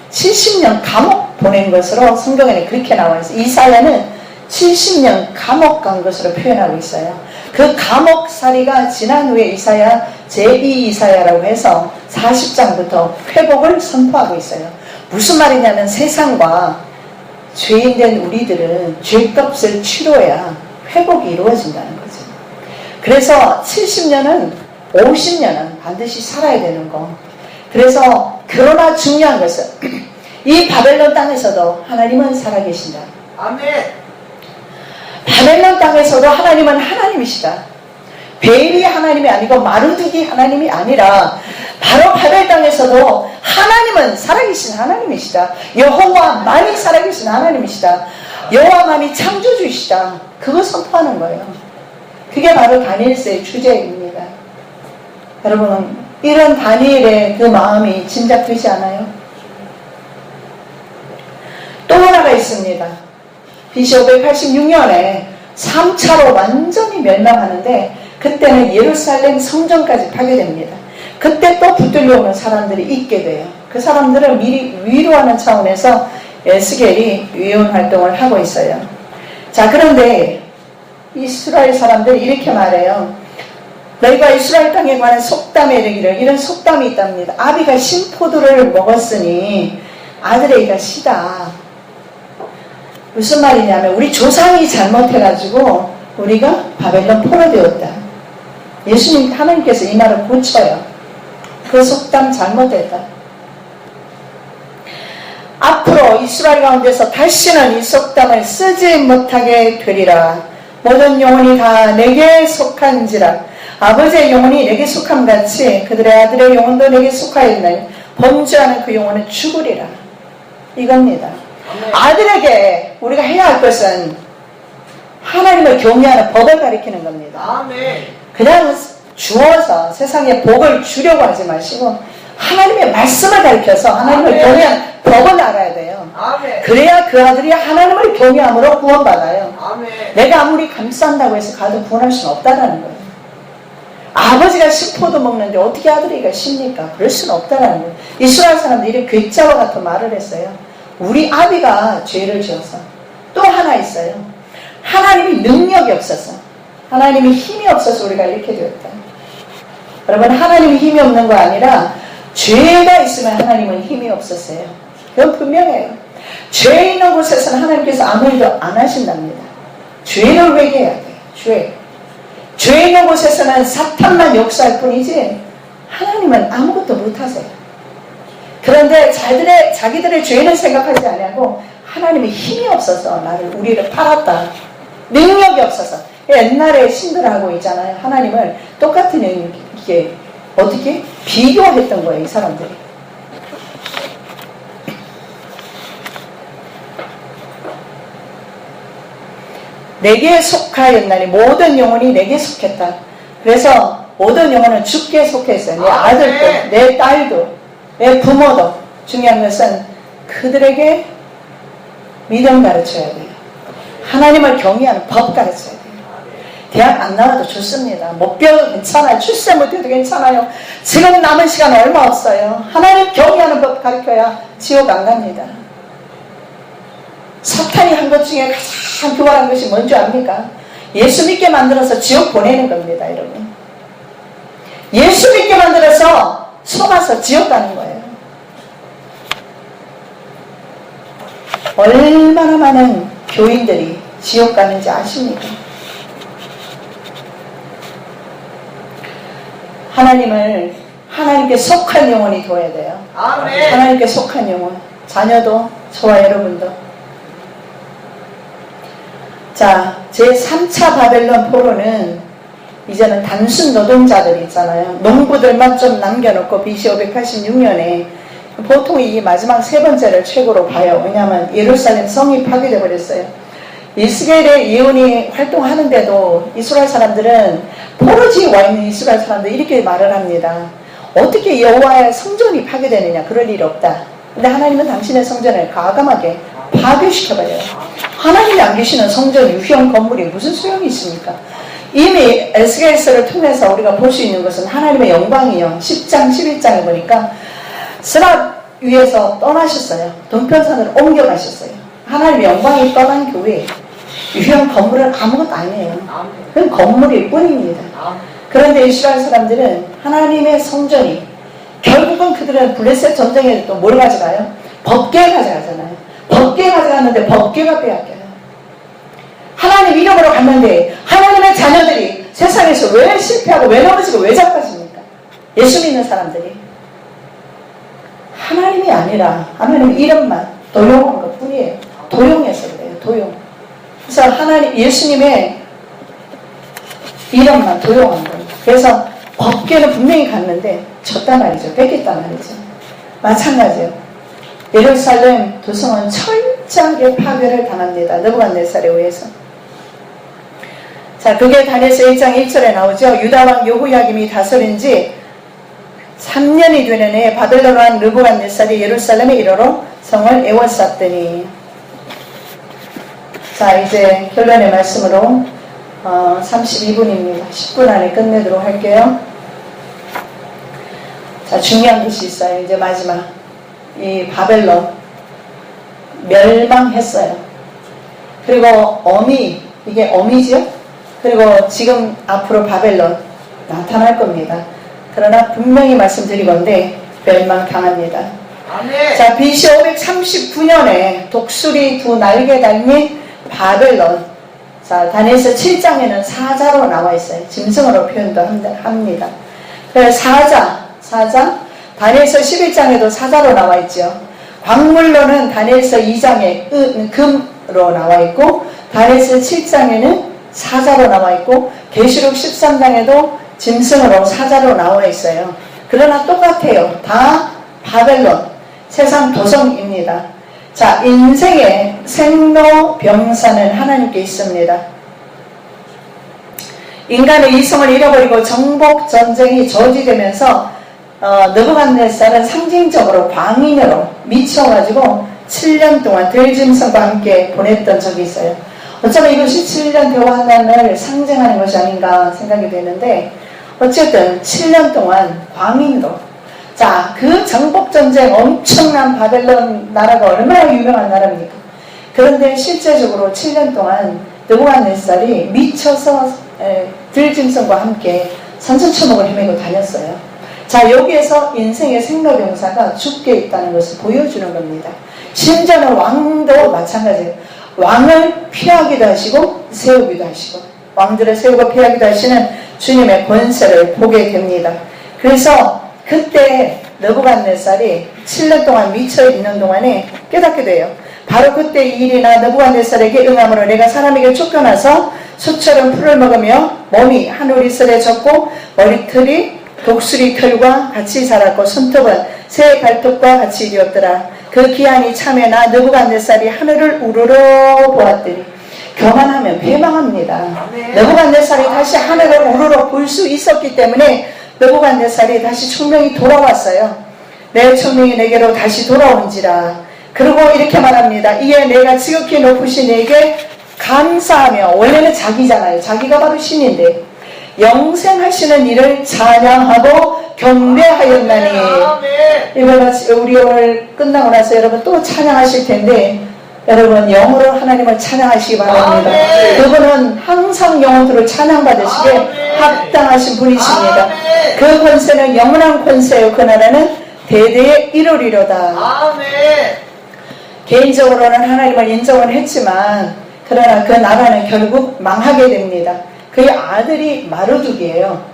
70년 감옥 보낸 것으로 성경에는 그렇게 나와 있어요. 이사야는 70년 감옥 간 것으로 표현하고 있어요. 그 감옥살이가 지난 후에 이사야 제2 이사야라고 해서 40장부터 회복을 선포하고 있어요. 무슨 말이냐면 세상과 죄인된 우리들은 죄값을 치러야 회복이 이루어진다는 거죠. 그래서 70년은 50년은 반드시 살아야 되는 거. 그래서 그러나 중요한 것은 이 바벨론 땅에서도 하나님은 살아계신다. 아멘. 바벨론 땅에서도 하나님은 하나님이시다. 베일이 하나님이 아니고 마르둑이 하나님이 아니라 바로 바벨 땅에서도 하나님은 살아계신 하나님이시다. 여호와만이 살아계신 하나님이시다. 여호와만이 창조주이시다. 그거 선포하는 거예요. 그게 바로 다니엘서의 주제입니다. 여러분, 이런 다니엘의 그 마음이 짐작되지 않아요? 또 하나가 있습니다. BC 586년에 3차로 완전히 멸망하는데 그때는 예루살렘 성전까지 파괴됩니다. 그때 또 붙들려오는 사람들이 있게 돼요. 그 사람들을 미리 위로하는 차원에서 에스겔이 예언 활동을 하고 있어요. 자, 그런데 이스라엘 사람들이 이렇게 말해요. 너희가 이스라엘 땅에 관한 속담에 이르기를 이런 속담이 있답니다. 아비가 신포도를 먹었으니 아들에게가 시다. 무슨 말이냐면 우리 조상이 잘못해가지고 우리가 바벨론 포로되었다. 예수님 하나님께서 이 말을 고쳐요. 그 속담 잘못됐다. 앞으로 이스라엘 가운데서 다시는 이 속담을 쓰지 못하게 되리라. 모든 영혼이 다 내게 속한지라. 아버지의 영혼이 내게 속함같이 그들의 아들의 영혼도 내게 속하였나니 범죄하는 그 영혼은 죽으리라. 이겁니다. 아들에게 우리가 해야 할 것은 하나님을 경외하는 법을 가리키는 겁니다. 그냥 주어서 세상에 복을 주려고 하지 마시고 하나님의 말씀을 가리켜서 하나님을 경외하는 법을 알아야 돼요. 그래야 그 아들이 하나님을 경외함으로 구원받아요. 내가 아무리 감싼다고 해서 그 아들 구원할 수는 없다는 거예요. 아버지가 신포도 먹는데 어떻게 아들이가 쉽니까? 그럴 수는 없다는 거예요. 이스라엘 사람들이 괴짜와 같은 말을 했어요. 우리 아비가 죄를 지어서. 또 하나 있어요. 하나님이 능력이 없어서, 하나님이 힘이 없어서 우리가 이렇게 되었다. 여러분, 하나님이 힘이 없는 거 아니라 죄가 있으면 하나님은 힘이 없었어요. 그건 분명해요. 죄 있는 곳에서는 하나님께서 아무 일도 안 하신답니다. 죄를 회개해야 돼요. 죄 있는 곳에서는 사탄만 역사할 뿐이지 하나님은 아무것도 못하세요. 그런데 자기들의 죄는 생각하지 않고 하나님의 힘이 없어서 우리를 팔았다. 능력이 없어서. 옛날에 신들하고 있잖아요. 하나님을 똑같은 이게 어떻게 비교했던 거예요, 이 사람들이. 내게 속하였나니 모든 영혼이 내게 속했다. 그래서 모든 영혼은 주께 속했어요. 내 아들도, 내 딸도, 내 부모도. 중요한 것은 그들에게 믿음 가르쳐야 돼요. 하나님을 경외하는 법 가르쳐야 돼요. 대학 안 나와도 좋습니다. 못 배워도 괜찮아요. 출세 못해도 괜찮아요. 지금 남은 시간 얼마 없어요. 하나님 경외하는 법 가르쳐야 지옥 안 갑니다. 사탄이 한 것 중에 가장 교활한 것이 뭔지 압니까? 예수 믿게 만들어서 지옥 보내는 겁니다, 여러분. 예수 믿게 만들어서 속아서 지옥 가는 거예요. 얼마나 많은 교인들이 지옥 가는지 아십니까? 하나님께 속한 영혼이 되어야 돼요. 아멘. 하나님께 속한 영혼. 자녀도, 저와 여러분도. 자, 제3차 바벨론 포로는 이제는 단순 노동자들 있잖아요. 농부들만 좀 남겨놓고 BC 586년에 보통 이 마지막 세 번째를 최고로 봐요. 왜냐하면 예루살렘 성이 파괴되어 버렸어요. 이스라엘의 예언이 활동하는데도 이스라엘 사람들은 포로지에 와 있는 이스라엘 사람들 이렇게 말을 합니다. 어떻게 여호와의 성전이 파괴되느냐? 그럴 일 없다. 근데 하나님은 당신의 성전을 과감하게 파괴시켜버려요. 하나님이 안 계시는 성전 유형 건물이 무슨 소용이 있습니까? 이미 에스겔서를 통해서 우리가 볼 수 있는 것은 하나님의 영광이요. 10장 11장에 보니까 스랍 위에서 떠나셨어요. 동편산으로 옮겨가셨어요. 하나님의 영광이 떠난 교회 유형 건물은 아무것도 아니에요. 그건 건물일 뿐입니다. 그런데 이스라엘 사람들은 하나님의 성전이 결국은 그들은 블레셋 전쟁에 또 뭘 가져가요? 법궤 가져가잖아요. 법궤 가져갔는데 법궤가 빼앗겨요. 하나님 이름으로 갔는데 하나님의 자녀들이 세상에서 왜 실패하고 왜 넘어지고 왜 자빠집니까? 예수 믿는 사람들이 하나님이 아니라 하나님 이름만 도용한 것 뿐이에요. 도용해서 그래요. 도용. 그래서 예수님의 이름만 도용한 거예요. 그래서 법궤는 분명히 갔는데 졌단 말이죠. 뺏겼단 말이죠. 마찬가지예요. 예루살렘 도성은 철저하게 파괴를 당합니다. 느부갓네살에 의해서. 자, 그게 다니엘서 1장 1절에 나오죠. 유다왕 여호야김이 다스린 지 3년이 되는 해에 바벨론 왕 느부갓네살이 예루살렘에 이르러 성을 에워쌌더니. 자, 이제 결론의 말씀으로 32분입니다. 10분 안에 끝내도록 할게요. 자, 중요한 것이 있어요. 이제 마지막. 이 바벨론 멸망했어요. 그리고 이게 어미죠? 그리고 지금 앞으로 바벨론 나타날 겁니다. 그러나 분명히 말씀드리건대 멸망당합니다. 아멘. 자, BC 539년에 독수리 두 날개 달린 바벨론. 자, 다니엘서 7장에는 사자로 나와 있어요. 짐승으로 표현도 합니다. 그래서 사자. 다니엘서 11장에도 사자로 나와 있죠. 광물로는 다니엘서 2장에 금으로 나와 있고, 다니엘서 7장에는 사자로 나와 있고, 계시록 13장에도 짐승으로 사자로 나와 있어요. 그러나 똑같아요. 다 바벨론, 세상 도성입니다. 자, 인생의 생로병사는 하나님께 있습니다. 인간의 이성을 잃어버리고 정복 전쟁이 저지되면서 느부갓네살은 상징적으로 광인으로 미쳐가지고 7년 동안 들짐승과 함께 보냈던 적이 있어요. 어쩌면 이것이 7년 대환란을 상징하는 것이 아닌가 생각이 되는데, 어쨌든 7년 동안 광인으로 자, 그 정복전쟁 엄청난 바벨론 나라가 얼마나 유명한 나라입니까? 그런데 실제적으로 7년 동안 느부갓네살이 미쳐서 들짐승과 함께 산천초목을 헤매고 다녔어요. 자, 여기에서 인생의 생로병사가 죽게 있다는 것을 보여주는 겁니다. 심지어는 왕도 마찬가지예요. 왕을 피하기도 하시고 세우기도 하시고, 왕들을 세우고 피하기도 하시는 주님의 권세를 보게 됩니다. 그래서 그때 느부갓네살이 7년 동안 미쳐있는 동안에 깨닫게 돼요. 바로 그때 이 일이나 느부갓네살에게 응함으로 내가 사람에게 쫓겨나서 소처럼 풀을 먹으며 몸이 하늘이 쓰레졌고 머리털이 독수리 털과 같이 자랐고 손톱은 새 발톱과 같이 이루었더라. 그 기한이 참에 나 느부갓네살이 하늘을 우러러 보았더니, 교만하면 패망합니다. 느부갓네살이 다시 하늘을 우러러 볼 수 있었기 때문에 느부갓네살이 다시 총명이 돌아왔어요. 내 총명이 내게로 다시 돌아온지라. 그리고 이렇게 말합니다. 이에 내가 지극히 높으신 이에게 감사하며, 원래는 자기잖아요. 자기가 바로 신인데 영생하시는 이를 찬양하고 경배하였나니. 이번에 우리 오늘 끝나고 나서 여러분 또 찬양하실 텐데, 여러분 영으로 하나님을 찬양하시기 바랍니다. 그분은 항상 영혼들을 찬양받으시기에 합당하신 분이십니다. 그 권세는 영원한 권세요. 그 나라는 대대에 이루리로다. 개인적으로는 하나님을 인정을 했지만, 그러나 그 나라는 결국 망하게 됩니다. 그의 아들이 마르둑이에요.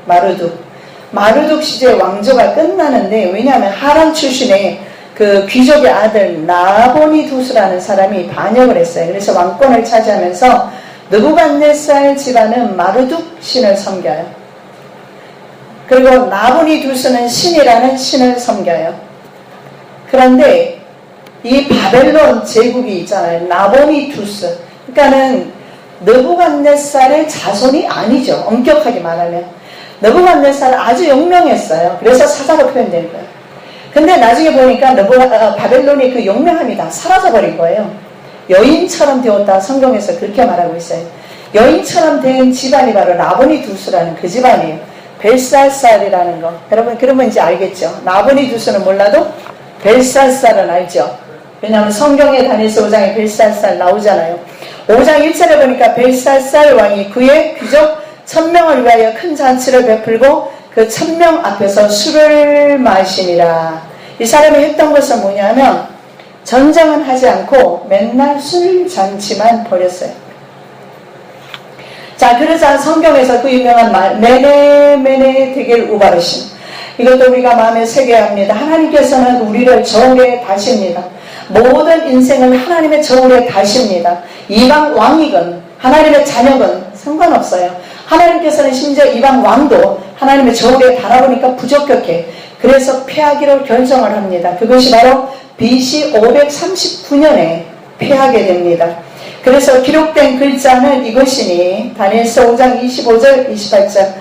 마르둑 시대 왕조가 끝나는데, 왜냐하면 하람 출신의 그 귀족의 아들 나보니두스라는 사람이 반역을 했어요. 그래서 왕권을 차지하면서 느부갓네살 집안은 마르둑 신을 섬겨요. 그리고 나보니두스는 신이라는 신을 섬겨요. 그런데 이 바벨론 제국이 있잖아요. 나보니두스. 그러니까는 느부갓네살의 자손이 아니죠. 엄격하게 말하면. 느부갓네살은 아주 용맹했어요. 그래서 사자로 표현된 거예요. 근데 나중에 보니까 바벨론이 그 용맹함이 다 사라져버린 거예요. 여인처럼 되었다. 성경에서 그렇게 말하고 있어요. 여인처럼 된 집안이 바로 나보니두스라는 그 집안이에요. 벨사살이라는 거. 여러분 그러면 이제 알겠죠. 나보니두스는 몰라도 벨사살은 알죠. 왜냐하면 성경에 다니엘서 5장에 벨사살 나오잖아요. 5장 1절에 보니까 벨사살 왕이 그의 귀족 1000명을 위하여 큰 잔치를 베풀고 그 1000명 앞에서 술을 마시니라. 이 사람이 했던 것은 뭐냐면 전쟁은 하지 않고 맨날 술 잔치만 벌였어요. 자, 그러자 성경에서 그 유명한 말 메네 데겔 우바르신, 이것도 우리가 마음에 새겨야 합니다. 하나님께서는 우리를 저울에 다십니다. 모든 인생을 하나님의 저울에 다십니다. 이방 왕이건 하나님의 자녀건 상관없어요. 하나님께서는 심지어 이방 왕도 하나님의 저울에 달아보니까 부적격해. 그래서 패하기로 결정을 합니다. 그것이 바로 BC 539년에 패하게 됩니다. 그래서 기록된 글자는 이것이니 다니엘서 5장 25절 28절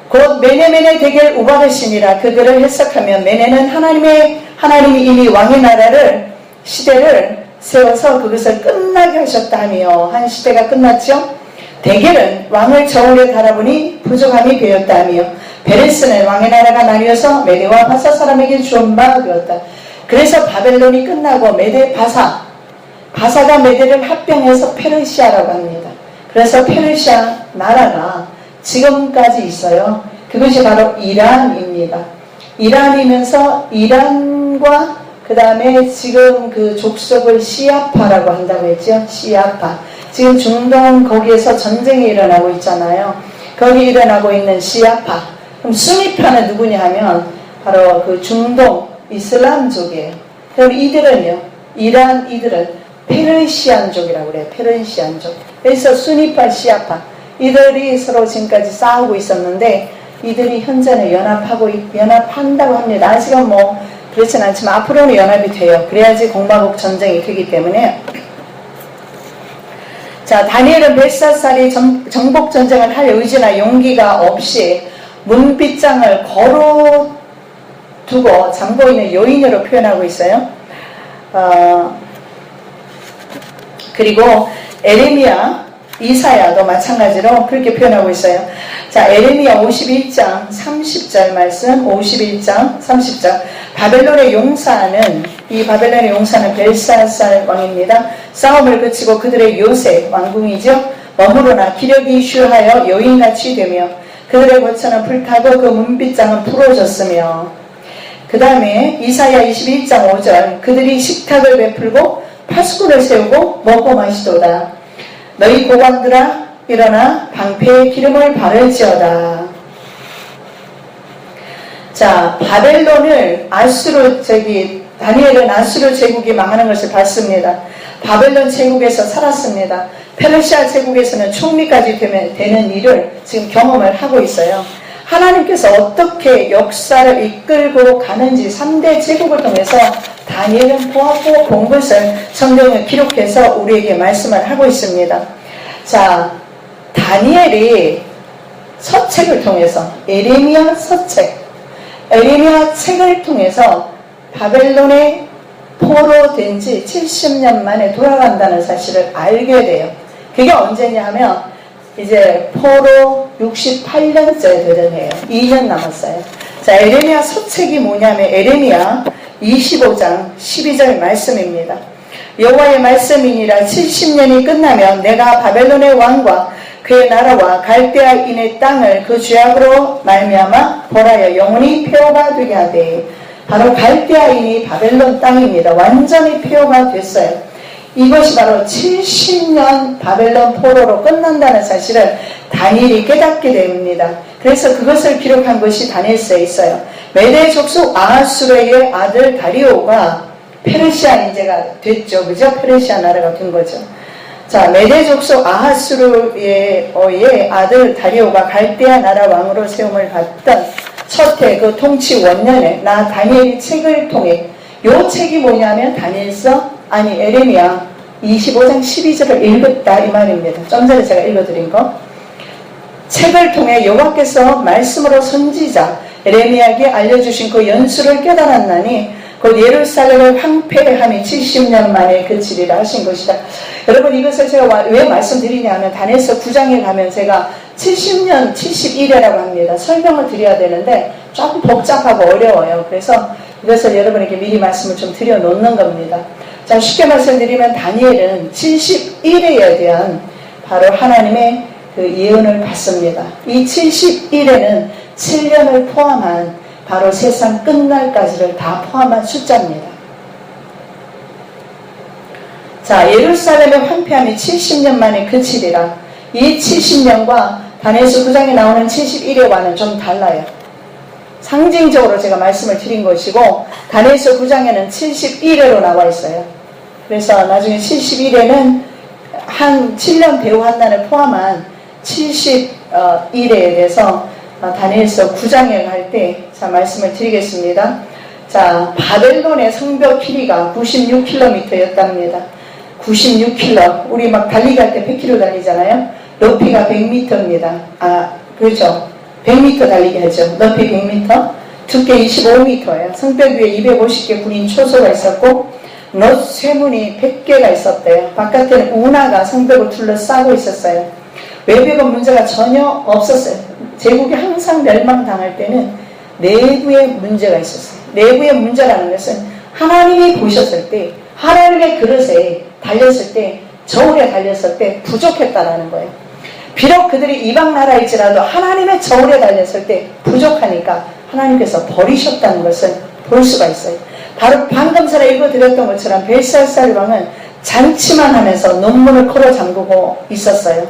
곧 메네 데겔 우바르신이라. 그들을 해석하면 메네는 하나님이 이미 왕의 나라를 시대를 세워서 그것을 끝나게 하셨다며 한 시대가 끝났죠. 데겔은 왕을 저울에 달아보니 부족함이 되었다며 베레스는 왕의 나라가 나뉘어서 메대와 바사 사람에게 주은 바 되었다. 그래서 바벨론이 끝나고 메대 바사가 메대를 합병해서 페르시아라고 합니다. 그래서 페르시아 나라가 지금까지 있어요. 그것이 바로 이란입니다. 이란이면서 이란과 그 다음에 지금 그 족속을 시아파라고 한다고 했죠. 시아파. 지금 중동 거기에서 전쟁이 일어나고 있잖아요. 거기 일어나고 있는 시아파. 그럼 수니파는 누구냐 하면 바로 그 중동 이슬람족이에요. 그럼 이들은요, 이들은 페르시안족이라고 그래요. 페르시안족. 그래서 수니파, 시아파. 이들이 서로 지금까지 싸우고 있었는데 이들이 현재는 연합한다고 합니다. 아직은 뭐 그렇진 않지만 앞으로는 연합이 돼요. 그래야지 공화국 전쟁이 되기 때문에. 자, 다니엘은 벨사살이 정복 전쟁을 할 의지나 용기가 없이 문빗장을 걸어두고 잠고 있는 여인으로 표현하고 있어요. 그리고 에레미야 이사야도 마찬가지로 그렇게 표현하고 있어요. 자, 에레미야 51장 30절 말씀, 51장 30절. 바벨론의 용사는, 이 바벨론의 용사는 벨사살 왕입니다. 싸움을 그치고 그들의 요새 왕궁이죠. 머무르나 기력이 쉬하여 여인같이 되며 그들의 거처는 불타고 그 문빗장은 부러졌으며. 그 다음에 이사야 21장 5절. 그들이 식탁을 베풀고 파수꾼을 세우고 먹고 마시도다. 너희 고관들아 일어나 방패에 기름을 바를지어다. 자, 바벨론을 다니엘은 아수르 제국이 망하는 것을 봤습니다. 바벨론 제국에서 살았습니다. 페르시아 제국에서는 총리까지 되는 일을 지금 경험을 하고 있어요. 하나님께서 어떻게 역사를 이끌고 가는지 3대 제국을 통해서 다니엘은 보았고 본 것을 성경에 기록해서 우리에게 말씀을 하고 있습니다. 자, 다니엘이 서책을 통해서 에레미야 서책, 에레미야 책을 통해서 바벨론의 포로된 지 70년 만에 돌아간다는 사실을 알게 돼요. 그게 언제냐 하면 이제 포로 68년째 되던 해요. 2년 남았어요. 자, 에레미야 서책이 뭐냐면 에레미야 25장 12절 말씀입니다. 여호와의 말씀이니라 70년이 끝나면 내가 바벨론의 왕과 그의 나라와 갈대아인의 땅을 그 죄악으로 말미암아 벌하여 영원히 폐허가 되게 하되. 바로 갈대아인이 바벨론 땅입니다. 완전히 폐허가 됐어요. 이것이 바로 70년 바벨론 포로로 끝난다는 사실을 다니엘이 깨닫게 됩니다. 그래서 그것을 기록한 것이 다니엘서에 있어요. 메대 족속 아하수르의 아들 다리오가 페르시아 인재가 됐죠. 그죠? 페르시아 나라가 된 거죠. 자, 메대 족속 아하수르의 아들 다리오가 갈대아 나라 왕으로 세움을 받던 첫해 그 통치 원년에 나 다니엘이 책을 통해, 요 책이 뭐냐면 에레미야 25장 12절을 읽었다 이 말입니다. 좀 전에 제가 읽어드린 거. 책을 통해 여호와께서 말씀으로 선지자 에레미야에게 알려주신 그 연수를 깨달았나니 곧 예루살렘을 황폐함이 70년 만에 그치리라 하신 것이다. 여러분, 이것을 제가 왜 말씀드리냐 하면 다니엘서 9장에 가면 제가 70년 71회라고 합니다. 설명을 드려야 되는데 조금 복잡하고 어려워요. 그래서 이것을 여러분에게 미리 말씀을 좀 드려 놓는 겁니다. 자, 쉽게 말씀드리면 다니엘은 71회에 대한 바로 하나님의 그 예언을 받습니다. 이 71회는 7년을 포함한 바로 세상 끝날까지를 다 포함한 숫자입니다. 자, 예루살렘의 황폐함이 70년 만에 그치리라. 이 70년과 다니엘서 9장에 나오는 71회와는 좀 달라요. 상징적으로 제가 말씀을 드린 것이고 다니엘서 9장에는 71회로 나와 있어요. 그래서 나중에 71회는 한 7년 대우 한난을 포함한 71회에 대해서 다니엘서 9장에 갈 때 말씀을 드리겠습니다. 자, 바벨론의 성벽 길이가 96km였답니다. 96km. 우리 막 달리기 할 때 100km 달리잖아요. 높이가 100m입니다. 그렇죠. 100m 달리기 하죠. 높이 100m, 두께 25m예요. 성벽 위에 250개 군인 초소가 있었고 놋 쇠문이 100개가 있었대요. 바깥에는 운하가 성벽을 둘러싸고 있었어요. 외벽은 문제가 전혀 없었어요. 제국이 항상 멸망당할 때는 내부에 문제가 있었어요. 내부의 문제라는 것은 하나님이 보셨을 때, 하나님의 그릇에 달렸을 때, 저울에 달렸을 때 부족했다라는 거예요. 비록 그들이 이방 나라일지라도 하나님의 저울에 달렸을 때 부족하니까 하나님께서 버리셨다는 것을 볼 수가 있어요. 바로 방금 전에 읽어드렸던 것처럼 벨사살 왕은 잔치만 하면서 논문을 코로 잠그고 있었어요.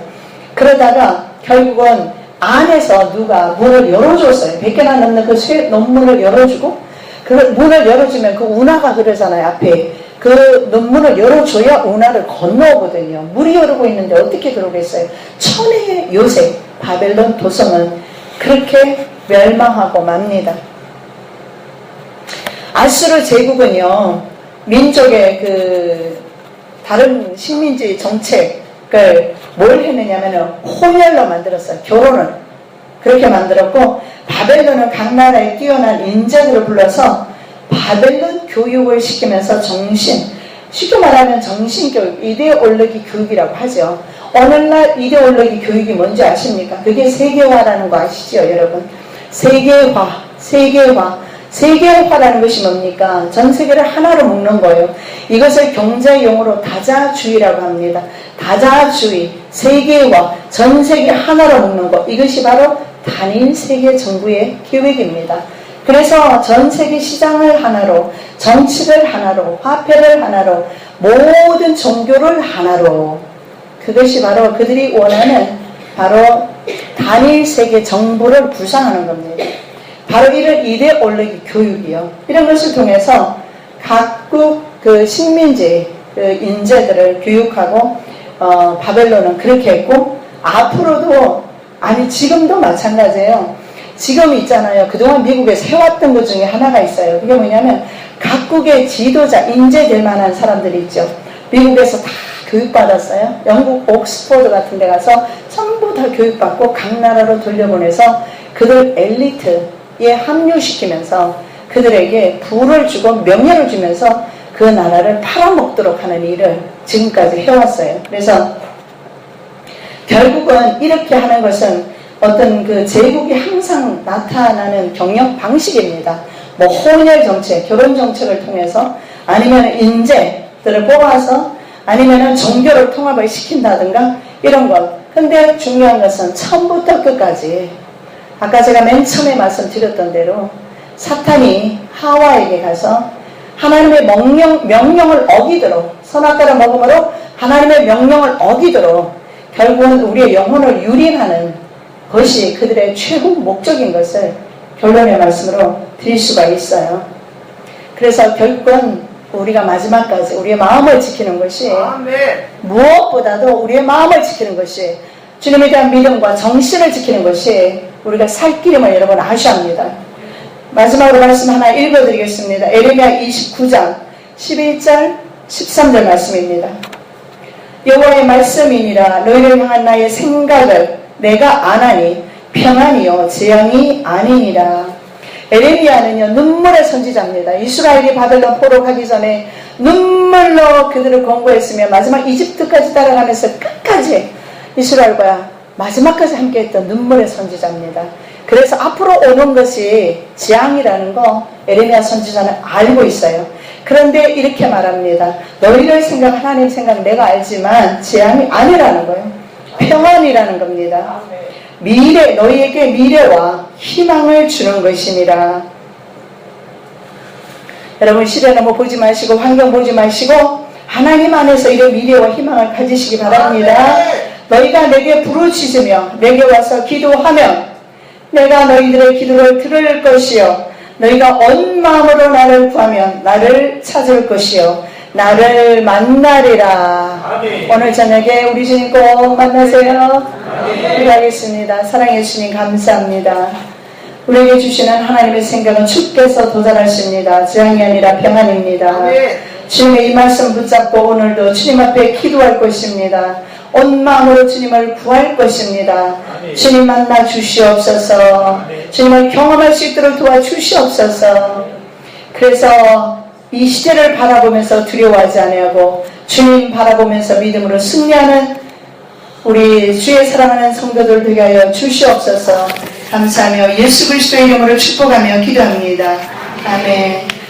그러다가 결국은 안에서 누가 문을 열어줬어요. 100개나 넘는 그 논문을 열어주고, 그 문을 열어주면 그 운하가 그러잖아요. 앞에 그 논문을 열어줘야 운하를 건너오거든요. 물이 흐르고 있는데 어떻게 그러겠어요. 천혜의 요새 바벨론 도성은 그렇게 멸망하고 맙니다. 아수르 제국은요, 민족의 그 다른 식민지 정책을 뭘 했느냐면은 혼혈로 만들었어요. 결혼을 그렇게 만들었고, 바벨론은 각 나라에 뛰어난 인재들을 불러서 바벨론 교육을 시키면서 정신, 쉽게 말하면 정신교육, 이데올로기 교육이라고 하죠. 오늘날 이데올로기 교육이 뭔지 아십니까? 그게 세계화라는 거 아시죠, 여러분? 세계화라는 것이 뭡니까? 전 세계를 하나로 묶는 거예요. 이것을 경제용어로 다자주의라고 합니다. 다자주의, 세계화, 전 세계 하나로 묶는 것. 이것이 바로 단일 세계 정부의 계획입니다. 그래서 전 세계 시장을 하나로, 정치를 하나로, 화폐를 하나로, 모든 종교를 하나로, 그것이 바로 그들이 원하는 바로 단일 세계 정부를 구상하는 겁니다. 바로 이런 이데올로기 교육이요. 이런 것을 통해서 각국 그 식민지 그 인재들을 교육하고 바벨론은 그렇게 했고, 앞으로도, 아니 지금도 마찬가지예요. 지금 있잖아요. 그동안 미국에서 해왔던 것 중에 하나가 있어요. 그게 뭐냐면 각국의 지도자, 인재될 만한 사람들이 있죠. 미국에서 다 교육받았어요. 영국 옥스퍼드 같은 데 가서 전부 다 교육받고 각 나라로 돌려보내서 그들 엘리트에 합류시키면서 그들에게 부를 주고 명예를 주면서 그 나라를 팔아먹도록 하는 일을 지금까지 해왔어요. 그래서 결국은 이렇게 하는 것은 어떤 그 제국이 항상 나타나는 경영 방식입니다. 뭐 혼혈 정책, 결혼 정책을 통해서 아니면 인재들을 뽑아서 아니면 종교를 통합을 시킨다든가 이런 것. 근데 중요한 것은 처음부터 끝까지 아까 제가 맨 처음에 말씀드렸던 대로 사탄이 하와에게 가서 하나님의 명령을 어기도록, 선악과를 먹음으로 하나님의 명령을 어기도록 결국은 우리의 영혼을 유린하는 것이 그들의 최고 목적인 것을 결론의 말씀으로 드릴 수가 있어요. 그래서 결국은 우리가 마지막까지 우리의 마음을 지키는 것이 무엇보다도 우리의 마음을 지키는 것이 주님에 대한 믿음과 정신을 지키는 것이 우리가 살 길임을 여러분 아셔야 합니다. 마지막으로 말씀 하나 읽어드리겠습니다. 에레미야 29장 11절 13절 말씀입니다. 여호와의 말씀이니라. 너희를 향한 나의 생각을 내가 아나니 평안이요 재앙이 아니니라. 에레미야는요 눈물의 선지자입니다. 이스라엘이 바벨론 포로가기 전에 눈물로 그들을 권고했으며 마지막 이집트까지 따라가면서 끝까지 이스라엘과 마지막까지 함께했던 눈물의 선지자입니다. 그래서 앞으로 오는 것이 재앙이라는 거 에레미야 선지자는 알고 있어요. 그런데 이렇게 말합니다. 너희를 생각, 하나님 생각 내가 알지만 재앙이 아니라는 거예요. 평안이라는 겁니다. 미래, 너희에게 미래와 희망을 주는 것이니라. 여러분 시대 너무 보지 마시고 환경 보지 마시고 하나님 안에서 이런 미래와 희망을 가지시기 바랍니다. 너희가 내게 부르짖으며 내게 와서 기도하면 내가 너희들의 기도를 들을 것이요 너희가 온 마음으로 나를 구하면 나를 찾을 것이요 나를 만나리라. 아멘. 오늘 저녁에 우리 주님 꼭 만나세요. 기도하겠습니다. 사랑해 주님 감사합니다. 우리에게 주시는 하나님의 생각은 주께서 도달하십니다. 재앙이 아니라 평안입니다. 아멘. 주님의 이 말씀 붙잡고 오늘도 주님 앞에 기도할 것입니다. 온 마음으로 주님을 구할 것입니다. 아멘. 주님 만나 주시옵소서. 아멘. 주님을 경험할 수 있도록 도와주시옵소서. 그래서 이 시대를 바라보면서 두려워하지 아니하고 주님 바라보면서 믿음으로 승리하는 우리 주의 사랑하는 성도들 되게 하여 주시옵소서. 감사하며 예수 그리스도의 이름으로 축복하며 기도합니다. 아멘.